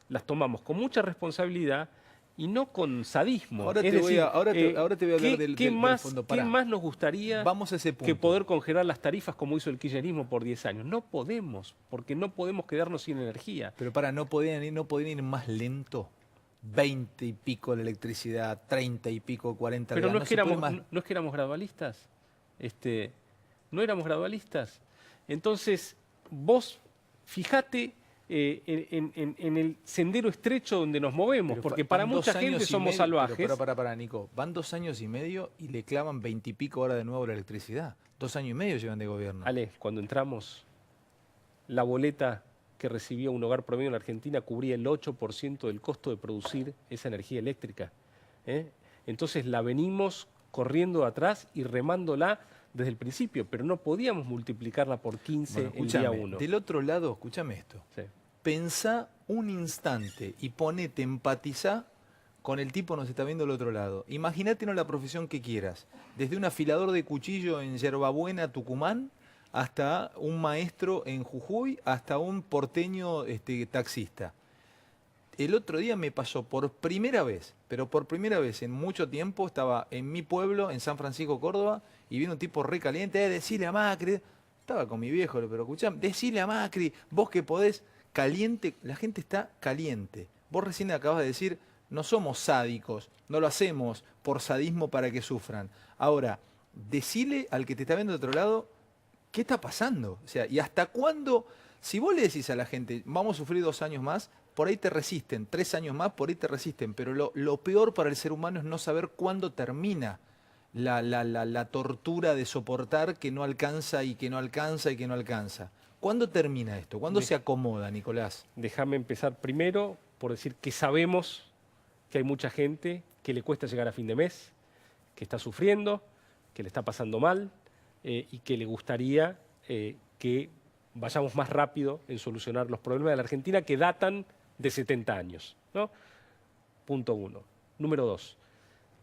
las tomamos con mucha responsabilidad y no con sadismo. Ahora te voy a hablar del fondo. ¿Qué más nos gustaría Vamos a ese punto. que poder congelar las tarifas como hizo el kirchnerismo por 10 años? No podemos, porque no podemos quedarnos sin energía. Pero no podían ir más lento. 20 y pico de electricidad, 30 y pico, 40. Pero no es que éramos gradualistas. No éramos gradualistas. Entonces, vos fijate en el sendero estrecho donde nos movemos, Pero porque para mucha gente somos salvajes. Pero para, Nico, van 2 años y medio y le clavan 20 y pico horas de nuevo la electricidad. 2 años y medio llevan de gobierno. Ale, cuando entramos, la boleta que recibía un hogar promedio en la Argentina cubría el 8% del costo de producir esa energía eléctrica. Entonces la venimos corriendo atrás y remándola desde el principio, pero no podíamos multiplicarla por 15 el día 1. Del otro lado, escúchame esto. Sí. Pensá un instante y empatizá con el tipo que nos está viendo del otro lado. Imagínate la profesión que quieras, desde un afilador de cuchillo en Yerbabuena, Tucumán, hasta un maestro en Jujuy, hasta un porteño taxista. El otro día me pasó por primera vez, pero por primera vez en mucho tiempo, estaba en mi pueblo, en San Francisco, Córdoba, y vino un tipo re caliente, decile a Macri, estaba con mi viejo, pero escuchame, decile a Macri, vos que podés, caliente, la gente está caliente. Vos recién acabas de decir, no somos sádicos, no lo hacemos por sadismo para que sufran. Ahora, decile al que te está viendo de otro lado, ¿qué está pasando? O sea, ¿y hasta cuándo? Si vos le decís a la gente, vamos a sufrir 2 años más, por ahí te resisten, 3 años más, por ahí te resisten, pero lo peor para el ser humano es no saber cuándo termina la tortura de soportar que no alcanza y que no alcanza y que no alcanza. ¿Cuándo termina esto? ¿Cuándo se acomoda, Nicolás? Déjame empezar primero por decir que sabemos que hay mucha gente que le cuesta llegar a fin de mes, que está sufriendo, que le está pasando mal y que le gustaría que vayamos más rápido en solucionar los problemas de la Argentina que datan de 70 años, ¿no? Punto 1. Número 2.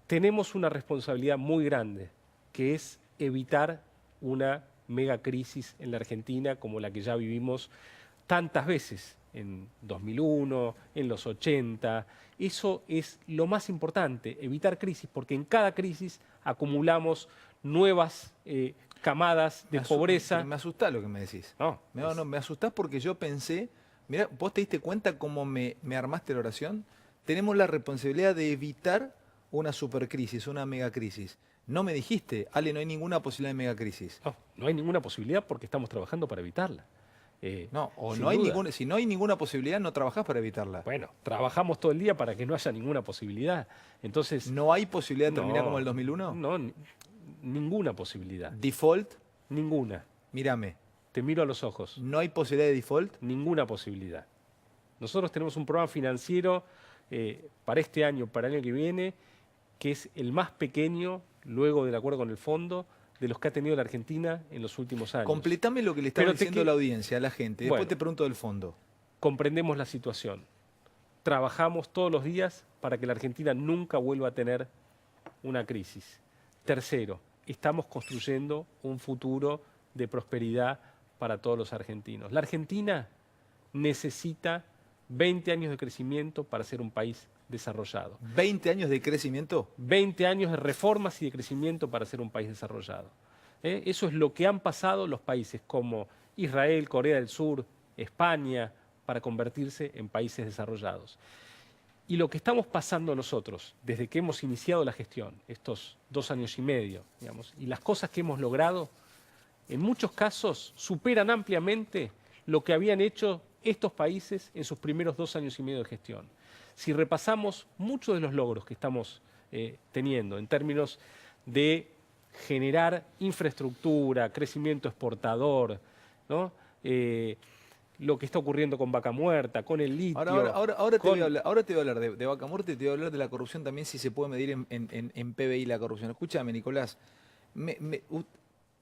Tenemos una responsabilidad muy grande, que es evitar una megacrisis en la Argentina como la que ya vivimos tantas veces, en 2001, en los 80. Eso es lo más importante, evitar crisis, porque en cada crisis acumulamos nuevas camadas de pobreza. Me asustás lo que me decís. No, me asustás porque yo pensé, mira, vos te diste cuenta cómo me armaste la oración. Tenemos la responsabilidad de evitar una supercrisis, una megacrisis. No me dijiste, Ale, no hay ninguna posibilidad de megacrisis. No hay ninguna posibilidad porque estamos trabajando para evitarla. Si no hay ninguna posibilidad, no trabajás para evitarla. Bueno, trabajamos todo el día para que no haya ninguna posibilidad. Entonces, ¿no hay posibilidad de terminar como el 2001? ninguna posibilidad. ¿Default? Ninguna. Mírame. Te miro a los ojos. ¿No hay posibilidad de default? Ninguna posibilidad. Nosotros tenemos un programa financiero para este año, para el año que viene, que es el más pequeño, luego del acuerdo con el fondo, de los que ha tenido la Argentina en los últimos años. Completame lo que le estaba diciendo a la audiencia, a la gente. Después Bueno. te pregunto del fondo. Comprendemos la situación. Trabajamos todos los días para que la Argentina nunca vuelva a tener una crisis. Tercero, estamos construyendo un futuro de prosperidad para todos los argentinos. La Argentina necesita 20 años de crecimiento para ser un país desarrollado. ¿20 años de crecimiento? 20 años de reformas y de crecimiento para ser un país desarrollado. Eso es lo que han pasado los países como Israel, Corea del Sur, España, para convertirse en países desarrollados. Y lo que estamos pasando nosotros, desde que hemos iniciado la gestión, estos 2 años y medio, digamos, y las cosas que hemos logrado, en muchos casos superan ampliamente lo que habían hecho estos países en sus primeros 2 años y medio de gestión. Si repasamos muchos de los logros que estamos teniendo en términos de generar infraestructura, crecimiento exportador, ¿no? Lo que está ocurriendo con Vaca Muerta, con el litio. Ahora te voy a hablar de Vaca Muerta y te voy a hablar de la corrupción también, si se puede medir en PBI la corrupción. Escúchame, Nicolás.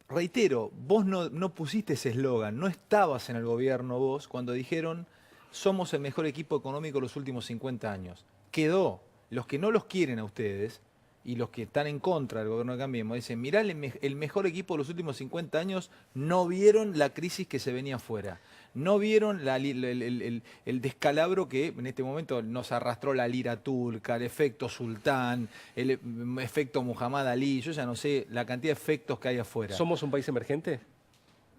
Reitero, vos no pusiste ese eslogan, no estabas en el gobierno vos cuando dijeron somos el mejor equipo económico de los últimos 50 años. Quedó. Los que no los quieren a ustedes y los que están en contra del gobierno de Cambiemos dicen, mirá, el mejor equipo de los últimos 50 años no vieron la crisis que se venía afuera. No vieron el descalabro que en este momento nos arrastró la lira turca, el efecto sultán, el efecto Muhammad Ali, yo ya no sé la cantidad de efectos que hay afuera. ¿Somos un país emergente?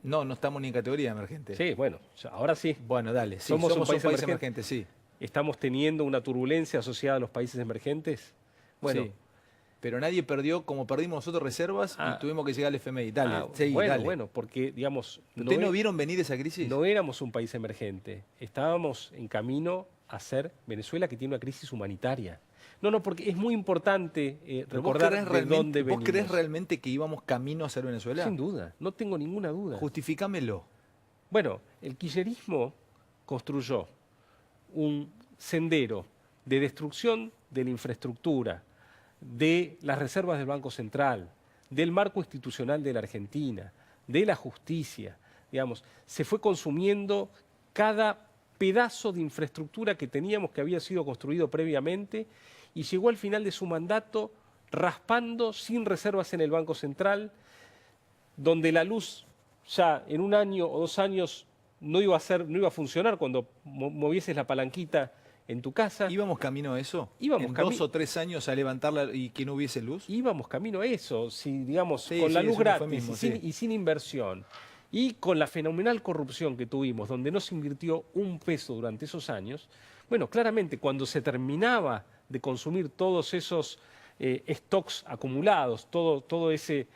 No, no estamos ni en categoría emergente. Sí, bueno, ahora sí. Bueno, dale, sí, somos un país emergente, sí. ¿Estamos teniendo una turbulencia asociada a los países emergentes? Bueno, sí. Pero nadie perdió como perdimos nosotros reservas y tuvimos que llegar al FMI. Dale, seguí, bueno, dale. bueno, porque, digamos... ¿Ustedes no vieron venir esa crisis? No éramos un país emergente. Estábamos en camino a ser Venezuela, que tiene una crisis humanitaria. No, porque es muy importante recordar de dónde venimos. ¿Vos crees realmente que íbamos camino a ser Venezuela? Sin duda, no tengo ninguna duda. Justificámelo. Bueno, el kirchnerismo construyó un sendero de destrucción de la infraestructura, de las reservas del Banco Central, del marco institucional de la Argentina, de la justicia. Digamos, se fue consumiendo cada pedazo de infraestructura que teníamos que había sido construido previamente y llegó al final de su mandato raspando sin reservas en el Banco Central, donde la luz ya en 1 año o 2 años no iba a funcionar cuando movieses la palanquita en tu casa. ¿Íbamos camino a eso? ¿En 2 o 3 años a levantarla y que no hubiese luz? Íbamos camino a eso, si, digamos, con la luz gratis y sin inversión. Y con la fenomenal corrupción que tuvimos, donde no se invirtió un peso durante esos años, bueno, claramente cuando se terminaba de consumir todos esos stocks acumulados, todo ese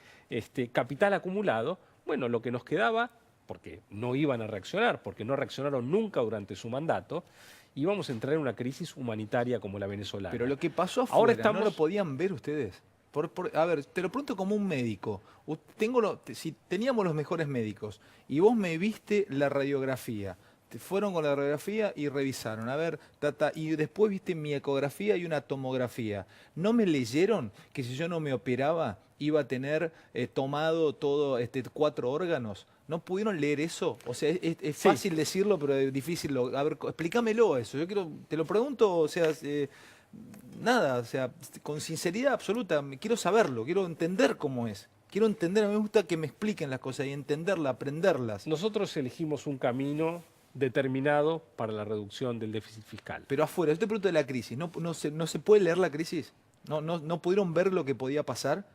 capital acumulado, bueno, lo que nos quedaba, porque no iban a reaccionar, porque no reaccionaron nunca durante su mandato, íbamos a entrar en una crisis humanitaria como la venezolana. Pero lo que pasó afuera, ¿no lo podían ver ustedes? A ver, te lo pregunto como un médico. Si teníamos los mejores médicos y vos me viste la radiografía, te fueron con la radiografía y revisaron, a ver, y después viste mi ecografía y una tomografía. ¿No me leyeron que si yo no me operaba iba a tener tomado todo 4 órganos? ¿No pudieron leer eso? O sea, es fácil decirlo, pero es difícil. A ver, explícamelo eso. Te lo pregunto, o sea, nada, o sea, con sinceridad absoluta. Quiero saberlo, quiero entender cómo es. Quiero entender, a mí me gusta que me expliquen las cosas y entenderlas, aprenderlas. Nosotros elegimos un camino determinado para la reducción del déficit fiscal. Pero afuera, yo te pregunto de la crisis. ¿No se puede leer la crisis? ¿No pudieron ver lo que podía pasar?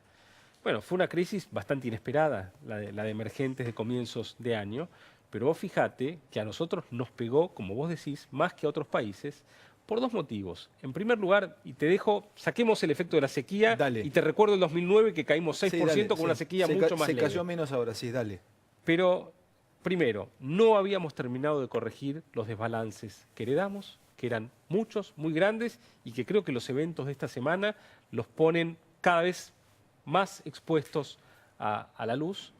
Bueno, fue una crisis bastante inesperada, la de emergentes de comienzos de año, pero vos fijate que a nosotros nos pegó, como vos decís, más que a otros países, por 2 motivos. En primer lugar, y te dejo, saquemos el efecto de la sequía, dale. Y te recuerdo el 2009 que caímos 6% sí, dale, con una sequía mucho más leve. Se cayó menos ahora, sí, dale. Pero, primero, no habíamos terminado de corregir los desbalances que heredamos, que eran muchos, muy grandes, y que creo que los eventos de esta semana los ponen cada vez más expuestos a la luz,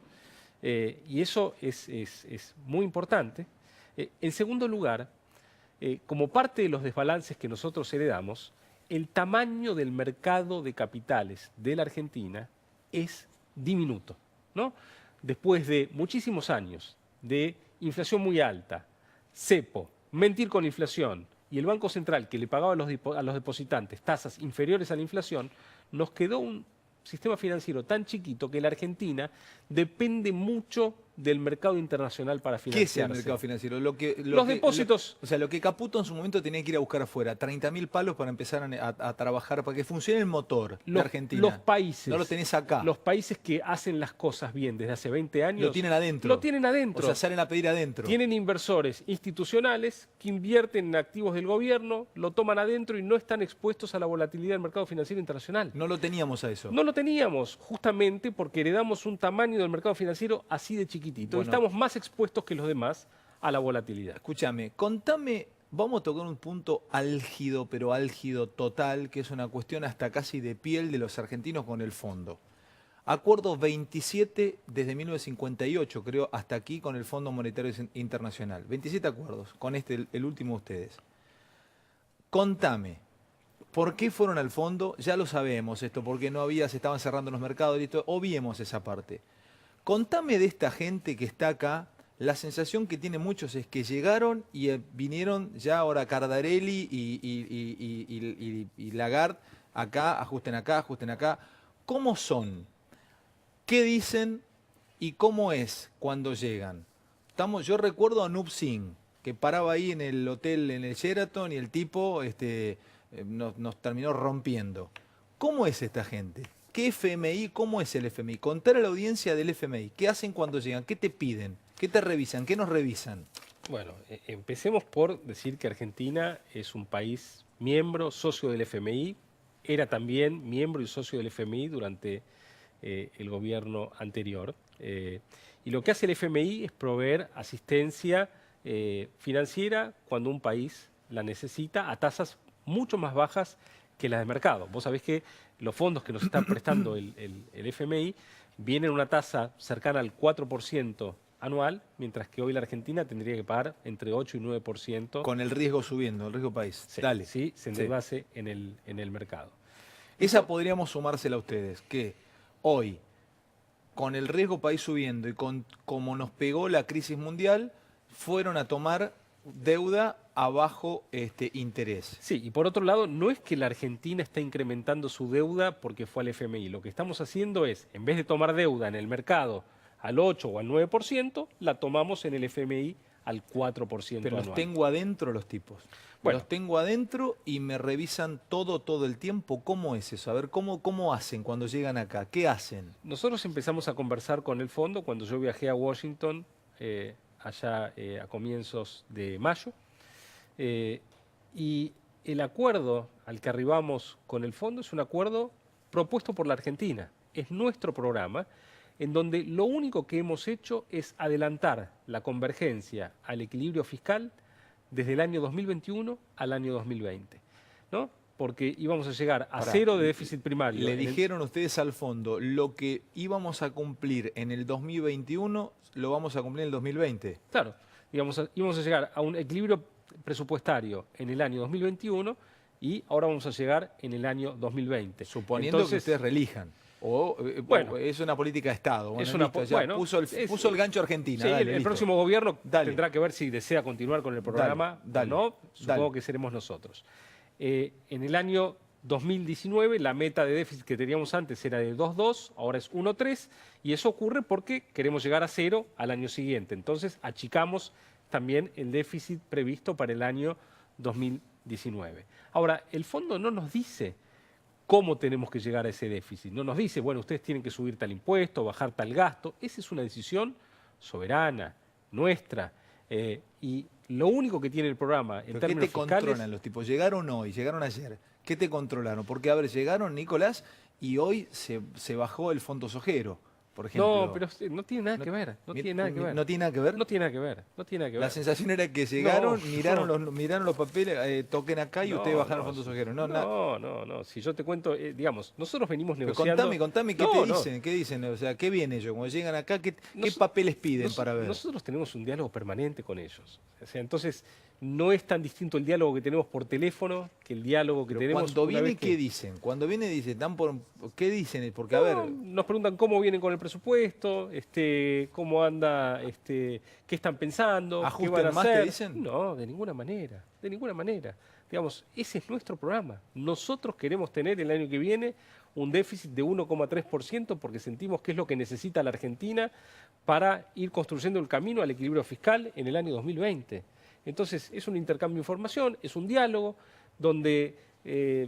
y eso es muy importante. En segundo lugar, como parte de los desbalances que nosotros heredamos, el tamaño del mercado de capitales de la Argentina es diminuto, ¿no? Después de muchísimos años de inflación muy alta, cepo, mentir con la inflación y el Banco Central que le pagaba a los depositantes tasas inferiores a la inflación, nos quedó un sistema financiero tan chiquito que la Argentina depende mucho del mercado internacional para ¿Qué es financiarse. el mercado financiero? Los depósitos. O sea, lo que Caputo en su momento tenía que ir a buscar afuera, 30.000 palos para empezar a trabajar, para que funcione el motor de Argentina. Los países. No lo tenés acá. Los países que hacen las cosas bien desde hace 20 años. Lo tienen adentro. Lo tienen adentro. O sea, salen a pedir adentro. Tienen inversores institucionales que invierten en activos del gobierno, lo toman adentro y no están expuestos a la volatilidad del mercado financiero internacional. No lo teníamos a eso. No lo teníamos, justamente porque heredamos un tamaño del mercado financiero así de chiquitito. Bueno. Estamos más expuestos que los demás a la volatilidad. Escúchame, contame, vamos a tocar un punto álgido, pero álgido total, que es una cuestión hasta casi de piel de los argentinos con el fondo. Acuerdo 27 desde 1958, creo, hasta aquí con el Fondo Monetario Internacional. 27 acuerdos, con este, el último de ustedes. Contame, ¿por qué fueron al fondo? Ya lo sabemos esto, porque no había, se estaban cerrando los mercados, listo, obviemos esa parte. Contame de esta gente que está acá. La sensación que tienen muchos es que llegaron y vinieron ya ahora Cardarelli y Lagarde acá, ajusten acá, ajusten acá. ¿Cómo son? ¿Qué dicen? ¿Y cómo es cuando llegan? Yo recuerdo a Noob Singh, que paraba ahí en el hotel, en el Sheraton, y el tipo nos terminó rompiendo. ¿Cómo es esta gente? ¿Qué FMI? ¿Cómo es el FMI? Contar a la audiencia del FMI. ¿Qué hacen cuando llegan? ¿Qué te piden? ¿Qué te revisan? ¿Qué nos revisan? Bueno, empecemos por decir que Argentina es un país miembro, socio del FMI. Era también miembro y socio del FMI durante el gobierno anterior. Y lo que hace el FMI es proveer asistencia financiera cuando un país la necesita a tasas mucho más bajas que las de mercado. Vos sabés que los fondos que nos están prestando el FMI vienen a una tasa cercana al 4% anual, mientras que hoy la Argentina tendría que pagar entre 8 y 9%. Con el riesgo subiendo, el riesgo país. Sí, Dale. Sí, se endeudase en el mercado. Esa podríamos sumársela a ustedes, que hoy, con el riesgo país subiendo y con como nos pegó la crisis mundial, fueron a tomar deuda a bajo interés. Sí, y por otro lado, no es que la Argentina está incrementando su deuda porque fue al FMI. Lo que estamos haciendo es, en vez de tomar deuda en el mercado al 8 o al 9%, la tomamos en el FMI al 4% Pero anual. los tengo adentro los tipos. Bueno. Los tengo adentro y me revisan todo el tiempo. ¿Cómo es eso? A ver, ¿cómo hacen cuando llegan acá? ¿Qué hacen? Nosotros empezamos a conversar con el fondo cuando yo viajé a Washington, allá a comienzos de mayo. Y el acuerdo al que arribamos con el fondo es un acuerdo propuesto por la Argentina. Es nuestro programa, en donde lo único que hemos hecho es adelantar la convergencia al equilibrio fiscal desde el año 2021 al año 2020, ¿no? Porque íbamos a llegar a cero de déficit primario. Le dijeron ustedes al fondo, lo que íbamos a cumplir en el 2021, lo vamos a cumplir en el 2020. Claro, íbamos a llegar a un equilibrio presupuestario en el año 2021 y ahora vamos a llegar en el año 2020. Suponiendo que ustedes reelijan. Bueno, es una política de Estado. Bueno, es una, listo, ya bueno, puso el gancho Argentina. Sí, dale, el próximo gobierno Dale. tendrá que ver si desea continuar con el programa Dale. o no. Supongo Dale. que seremos nosotros. En el año 2019 la meta de déficit que teníamos antes era de 2,2, ahora es 1,3 y eso ocurre porque queremos llegar a cero al año siguiente. Entonces achicamos también el déficit previsto para el año 2019. Ahora, el fondo no nos dice cómo tenemos que llegar a ese déficit. No nos dice, bueno, ustedes tienen que subir tal impuesto, bajar tal gasto. Esa es una decisión soberana, nuestra. Y lo único que tiene el programa en términos ¿qué te fiscales... controlan los tipos? Llegaron hoy, llegaron ayer. ¿Qué te controlaron? Porque, a ver, llegaron, Nicolás, y hoy se bajó el fondo sojero. por ejemplo. No, pero no tiene nada que ver. No tiene nada que ver. ¿No tiene nada que ver? No tiene nada que ver. No tiene nada que ver. La sensación era que llegaron, No, miraron los papeles, toquen acá y ustedes bajaron fondos no, ojeros. no. Si yo te cuento, digamos, nosotros venimos Pero negociando. contame qué No, te no. dicen, qué dicen, o sea, qué viene ellos, cuando llegan acá, qué Nos- papeles piden para ver. Nosotros tenemos un diálogo permanente con ellos. O sea, entonces, no es tan distinto el diálogo que tenemos por teléfono que el diálogo que Pero tenemos. cuando una viene, vez que- ¿qué dicen? Cuando viene, dicen, ¿qué dicen? Porque, a No, ver, nos preguntan cómo vienen con el presupuesto, cómo anda, qué están pensando, qué ¿Ajusten van a más, te hacer. dicen? No, de ninguna manera, de ninguna manera. Digamos, ese es nuestro programa. Nosotros queremos tener el año que viene un déficit de 1,3% porque sentimos que es lo que necesita la Argentina para ir construyendo el camino al equilibrio fiscal en el año 2020. Entonces, es un intercambio de información, es un diálogo donde te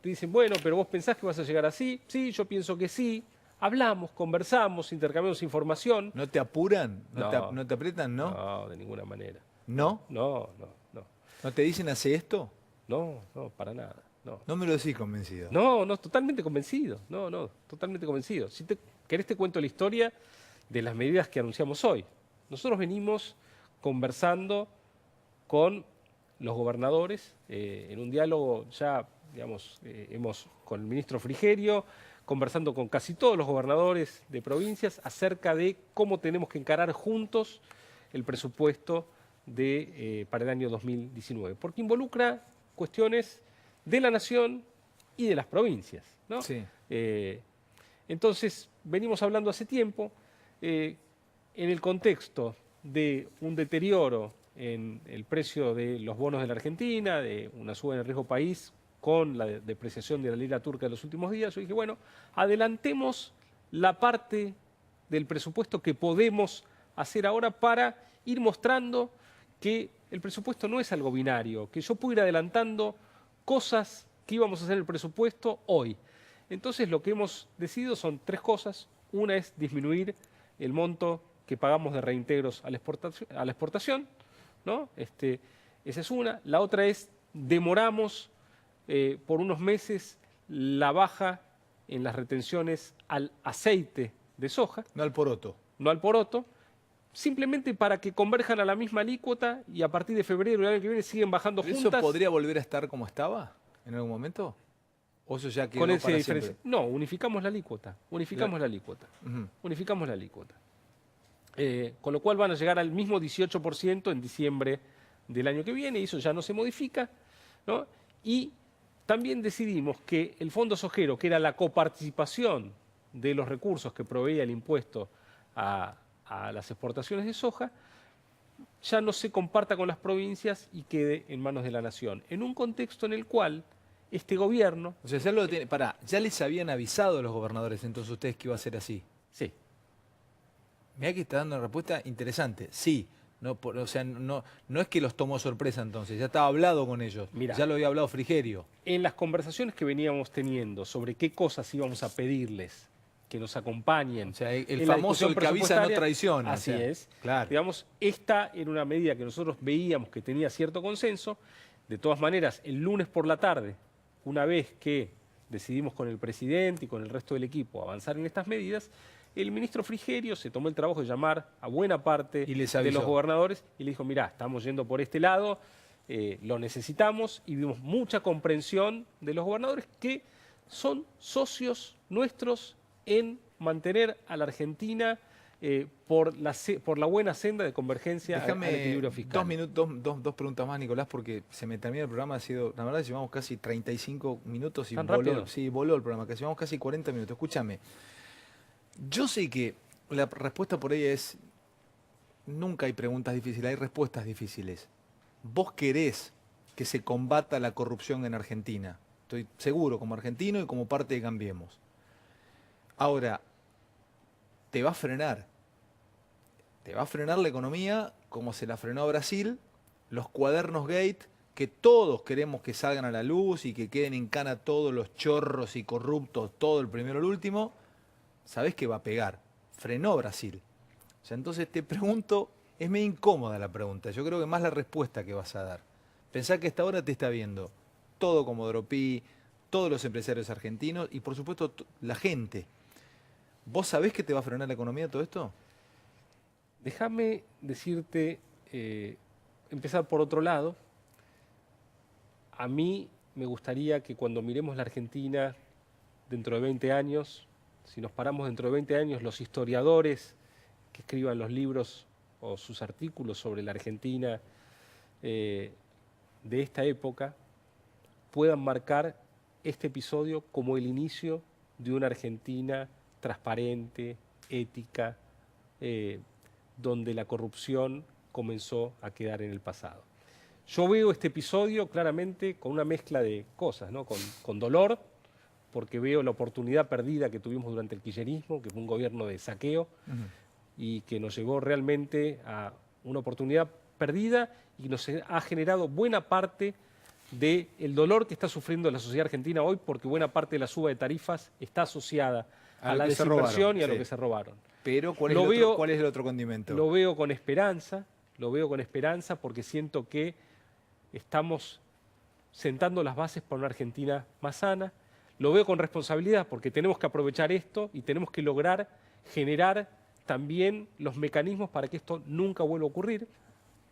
dicen, bueno, pero vos pensás que vas a llegar así. Sí, yo pienso que sí. Hablamos, conversamos, intercambiamos información. ¿no te apuran? No. ¿No te aprietan, no? No, de ninguna manera. ¿No? No. ¿No te dicen hace esto? No, para nada. No. No me lo decís convencido. No, totalmente convencido. No, totalmente convencido. Si querés te cuento la historia de las medidas que anunciamos hoy. Nosotros venimos conversando con los gobernadores en un diálogo ya, digamos, con el ministro Frigerio, conversando con casi todos los gobernadores de provincias acerca de cómo tenemos que encarar juntos el presupuesto para el año 2019, porque involucra cuestiones de la nación y de las provincias, ¿no? Sí. Entonces, venimos hablando hace tiempo, en el contexto de un deterioro en el precio de los bonos de la Argentina, de una suba en el riesgo país con la depreciación de la lira turca de los últimos días, yo dije, bueno, adelantemos la parte del presupuesto que podemos hacer ahora para ir mostrando que el presupuesto no es algo binario, que yo puedo ir adelantando cosas que íbamos a hacer en el presupuesto hoy. Entonces lo que hemos decidido son tres cosas. Una es disminuir el monto que pagamos de reintegros a la exportación, ¿no? Esa es una. La otra es demoramos por unos meses la baja en las retenciones al aceite de soja, No al poroto. no al poroto, simplemente para que converjan a la misma alícuota y a partir de febrero del año que viene siguen bajando ¿Eso juntas. podría volver a estar como estaba en algún momento? ¿O eso ya quedó Con ese para diferencia. siempre? No, unificamos la alícuota. Unificamos La- la alícuota. Ujú. Unificamos la alícuota. Con lo cual van a llegar al mismo 18% en diciembre del año que viene, y eso ya no se modifica, ¿no? Y también decidimos que el fondo sojero, que era la coparticipación de los recursos que proveía el impuesto a las exportaciones de soja, ya no se comparta con las provincias y quede en manos de la nación. En un contexto en el cual este gobierno... O sea, ya les habían avisado a los gobernadores entonces ustedes que iba a ser así. Sí, Mirá que está dando una respuesta interesante. Sí. No, o sea, no es que los tomó sorpresa entonces, ya estaba hablado con ellos. Mirá. Ya lo había hablado Frigerio. en las conversaciones que veníamos teniendo sobre qué cosas íbamos a pedirles que nos acompañen. O sea, el en la famoso discusión el que avisa no presupuestaria, traiciona. Así o sea, es. Claro. Digamos, esta era una medida que nosotros veíamos que tenía cierto consenso. De todas maneras, el lunes por la tarde, una vez que decidimos con el presidente y con el resto del equipo avanzar en estas medidas, el ministro Frigerio se tomó el trabajo de llamar a buena parte Y les de avisó. los gobernadores y le dijo, mirá, estamos yendo por este lado, lo necesitamos, y vimos mucha comprensión de los gobernadores que son socios nuestros en mantener a la Argentina por la buena senda de convergencia al Déjame equilibrio fiscal. 2 minutos, dos preguntas más, Nicolás, porque se me termina el programa. La verdad, llevamos casi 35 minutos y ¿Tan voló, rápido? sí, voló el programa, que llevamos casi 40 minutos. Escúchame, yo sé que la respuesta por ahí es, nunca hay preguntas difíciles, hay respuestas difíciles. Vos querés que se combata la corrupción en Argentina, estoy seguro, como argentino y como parte de Cambiemos. Ahora, te va a frenar. Te va a frenar la economía como se la frenó a Brasil, los cuadernos Gate, que todos queremos que salgan a la luz y que queden en cana todos los chorros y corruptos, todo el primero el último. ¿Sabés qué va a pegar? Frenó Brasil. O sea, entonces te pregunto, es medio incómoda la pregunta, yo creo que más la respuesta que vas a dar. Pensá que hasta ahora te está viendo todo Comodoro Pi, todos los empresarios argentinos y por supuesto la gente. ¿Vos sabés que te va a frenar la economía todo esto? Déjame decirte, empezar por otro lado. A mí me gustaría que cuando miremos la Argentina dentro de 20 años, si nos paramos dentro de 20 años, los historiadores que escriban los libros o sus artículos sobre la Argentina de esta época, puedan marcar este episodio como el inicio de una Argentina transparente, ética, donde la corrupción comenzó a quedar en el pasado. Yo veo este episodio claramente con una mezcla de cosas, ¿no? Con dolor, porque veo la oportunidad perdida que tuvimos durante el kirchnerismo, que fue un gobierno de saqueo, y que nos llevó realmente a una oportunidad perdida y nos ha generado buena parte del dolor que está sufriendo la sociedad argentina hoy, porque buena parte de la suba de tarifas está asociada a la desinversión y a lo que se robaron. Pero ¿cuál es el otro condimento? Lo veo con esperanza porque siento que estamos sentando las bases para una Argentina más sana. Lo veo con responsabilidad porque tenemos que aprovechar esto y tenemos que lograr generar también los mecanismos para que esto nunca vuelva a ocurrir.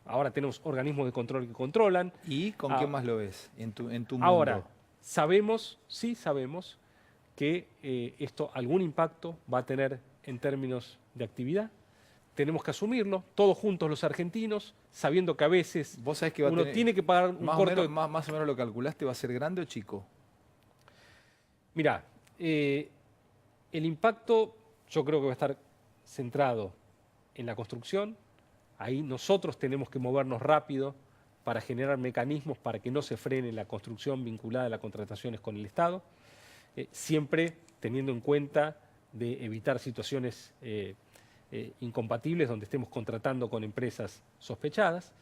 Ahora tenemos organismos de control que controlan. ¿Y con qué más lo ves en tu mundo? Ahora, sabemos que esto algún impacto va a tener en términos de actividad. Tenemos que asumirlo, todos juntos los argentinos, sabiendo que a veces ¿Vos sabés que va a uno tener, tiene que pagar un corto... más o menos lo calculaste, ¿va a ser grande o chico? Mirá, el impacto yo creo que va a estar centrado en la construcción. Ahí nosotros tenemos que movernos rápido para generar mecanismos para que no se frene la construcción vinculada a las contrataciones con el Estado, siempre teniendo en cuenta de evitar situaciones incompatibles donde estemos contratando con empresas sospechadas,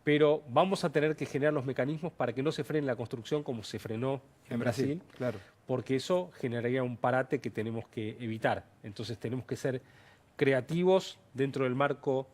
pero vamos a tener que generar los mecanismos para que no se frene la construcción como se frenó en Brasil, claro. Porque eso generaría un parate que tenemos que evitar. Entonces tenemos que ser creativos dentro del marco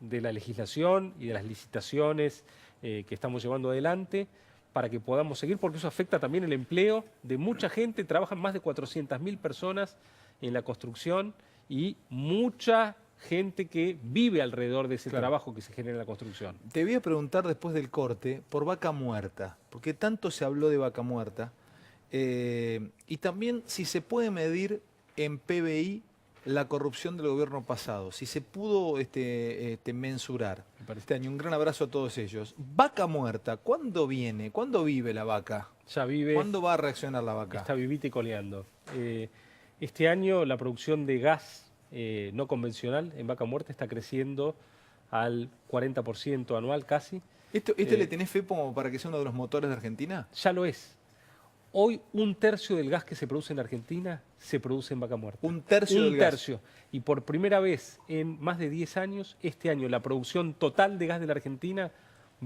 de la legislación y de las licitaciones que estamos llevando adelante para que podamos seguir, porque eso afecta también el empleo de mucha gente. Trabajan más de 400.000 personas en la construcción y mucha gente que vive alrededor de ese trabajo que se genera en la construcción. Te voy a preguntar después del corte por Vaca Muerta, porque tanto se habló de Vaca Muerta, y también si se puede medir en PBI la corrupción del gobierno pasado, si se pudo mensurar este año. Un gran abrazo a todos ellos. Vaca Muerta, ¿cuándo viene? ¿Cuándo vive la vaca? Ya vive. ¿Cuándo va a reaccionar la vaca? Está vivita y coleando. Este año la producción de gas no convencional en Vaca Muerta está creciendo al 40% anual casi. ¿Esto le tenés fe como para que sea uno de los motores de Argentina? Ya lo es. Hoy 1/3 del gas que se produce en Argentina se produce en Vaca Muerta. 1/3 del gas. 1/3. Y por primera vez en más de 10 años, este año la producción total de gas de la Argentina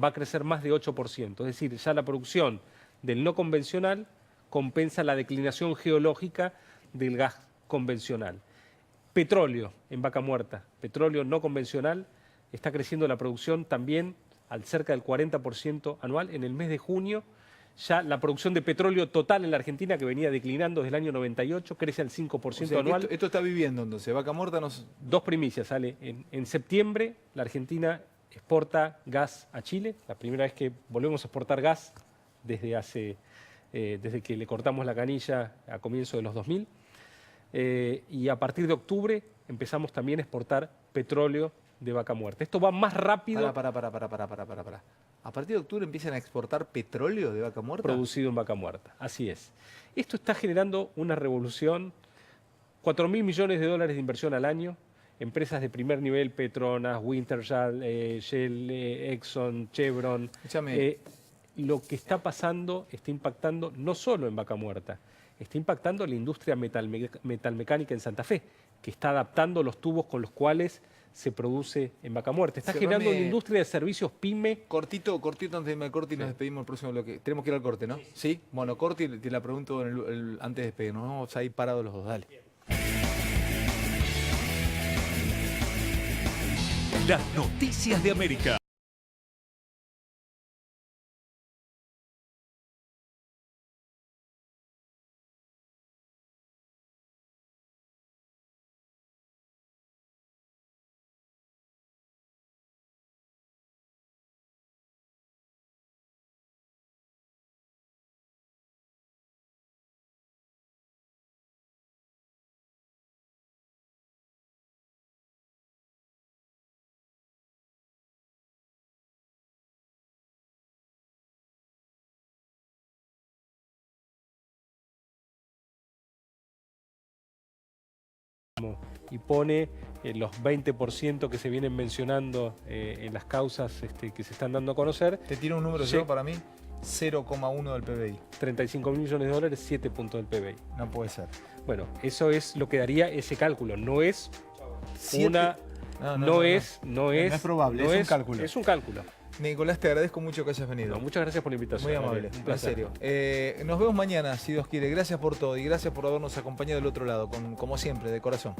va a crecer más de 8%. Es decir, ya la producción del no convencional compensa la declinación geológica del gas convencional. Petróleo en Vaca Muerta, petróleo no convencional, está creciendo la producción también al cerca del 40% anual. En el mes de junio ya la producción de petróleo total en la Argentina, que venía declinando desde el año 98, crece al 5% anual. Esto está viviendo entonces, Vaca Muerta nos... Dos primicias, sale. En septiembre la Argentina exporta gas a Chile, la primera vez que volvemos a exportar gas desde que le cortamos la canilla a comienzos de los 2000. Y a partir de octubre empezamos también a exportar petróleo de Vaca Muerta. Esto va más rápido. Para. ¿A partir de octubre empiezan a exportar petróleo de Vaca Muerta? Producido en Vaca Muerta, así es. Esto está generando una revolución, 4.000 millones de dólares de inversión al año, empresas de primer nivel, Petronas, Wintershall, Shell, Exxon, Chevron. Lo que está pasando está impactando no solo en Vaca Muerta, está impactando la industria metalmecánica en Santa Fe, que está adaptando los tubos con los cuales se produce en Vaca Muerta. Está generando una industria de servicios pyme. Cortito antes de irme al corte y nos despedimos el próximo bloque. Tenemos que ir al corte, ¿no? Sí. Bueno, corte y te la pregunto antes de despedirnos. Vamos ahí parados los dos, dale. Las noticias de América. mismo y pone los 20% que se vienen mencionando en las causas que se están dando a conocer. Te tiro un número Sí. yo para mí, 0,1 del PBI. 35.000 millones de dólares, 7 puntos del PBI. No puede ser. Bueno, eso es lo que daría ese cálculo. No es Siete- una... No es probable, es un cálculo. Es un cálculo. Nicolás, te agradezco mucho que hayas venido. No, muchas gracias por la invitación. Muy amable, Un en placer. serio. Nos vemos mañana, si Dios quiere. Gracias por todo y gracias por habernos acompañado del otro lado, como siempre, de corazón.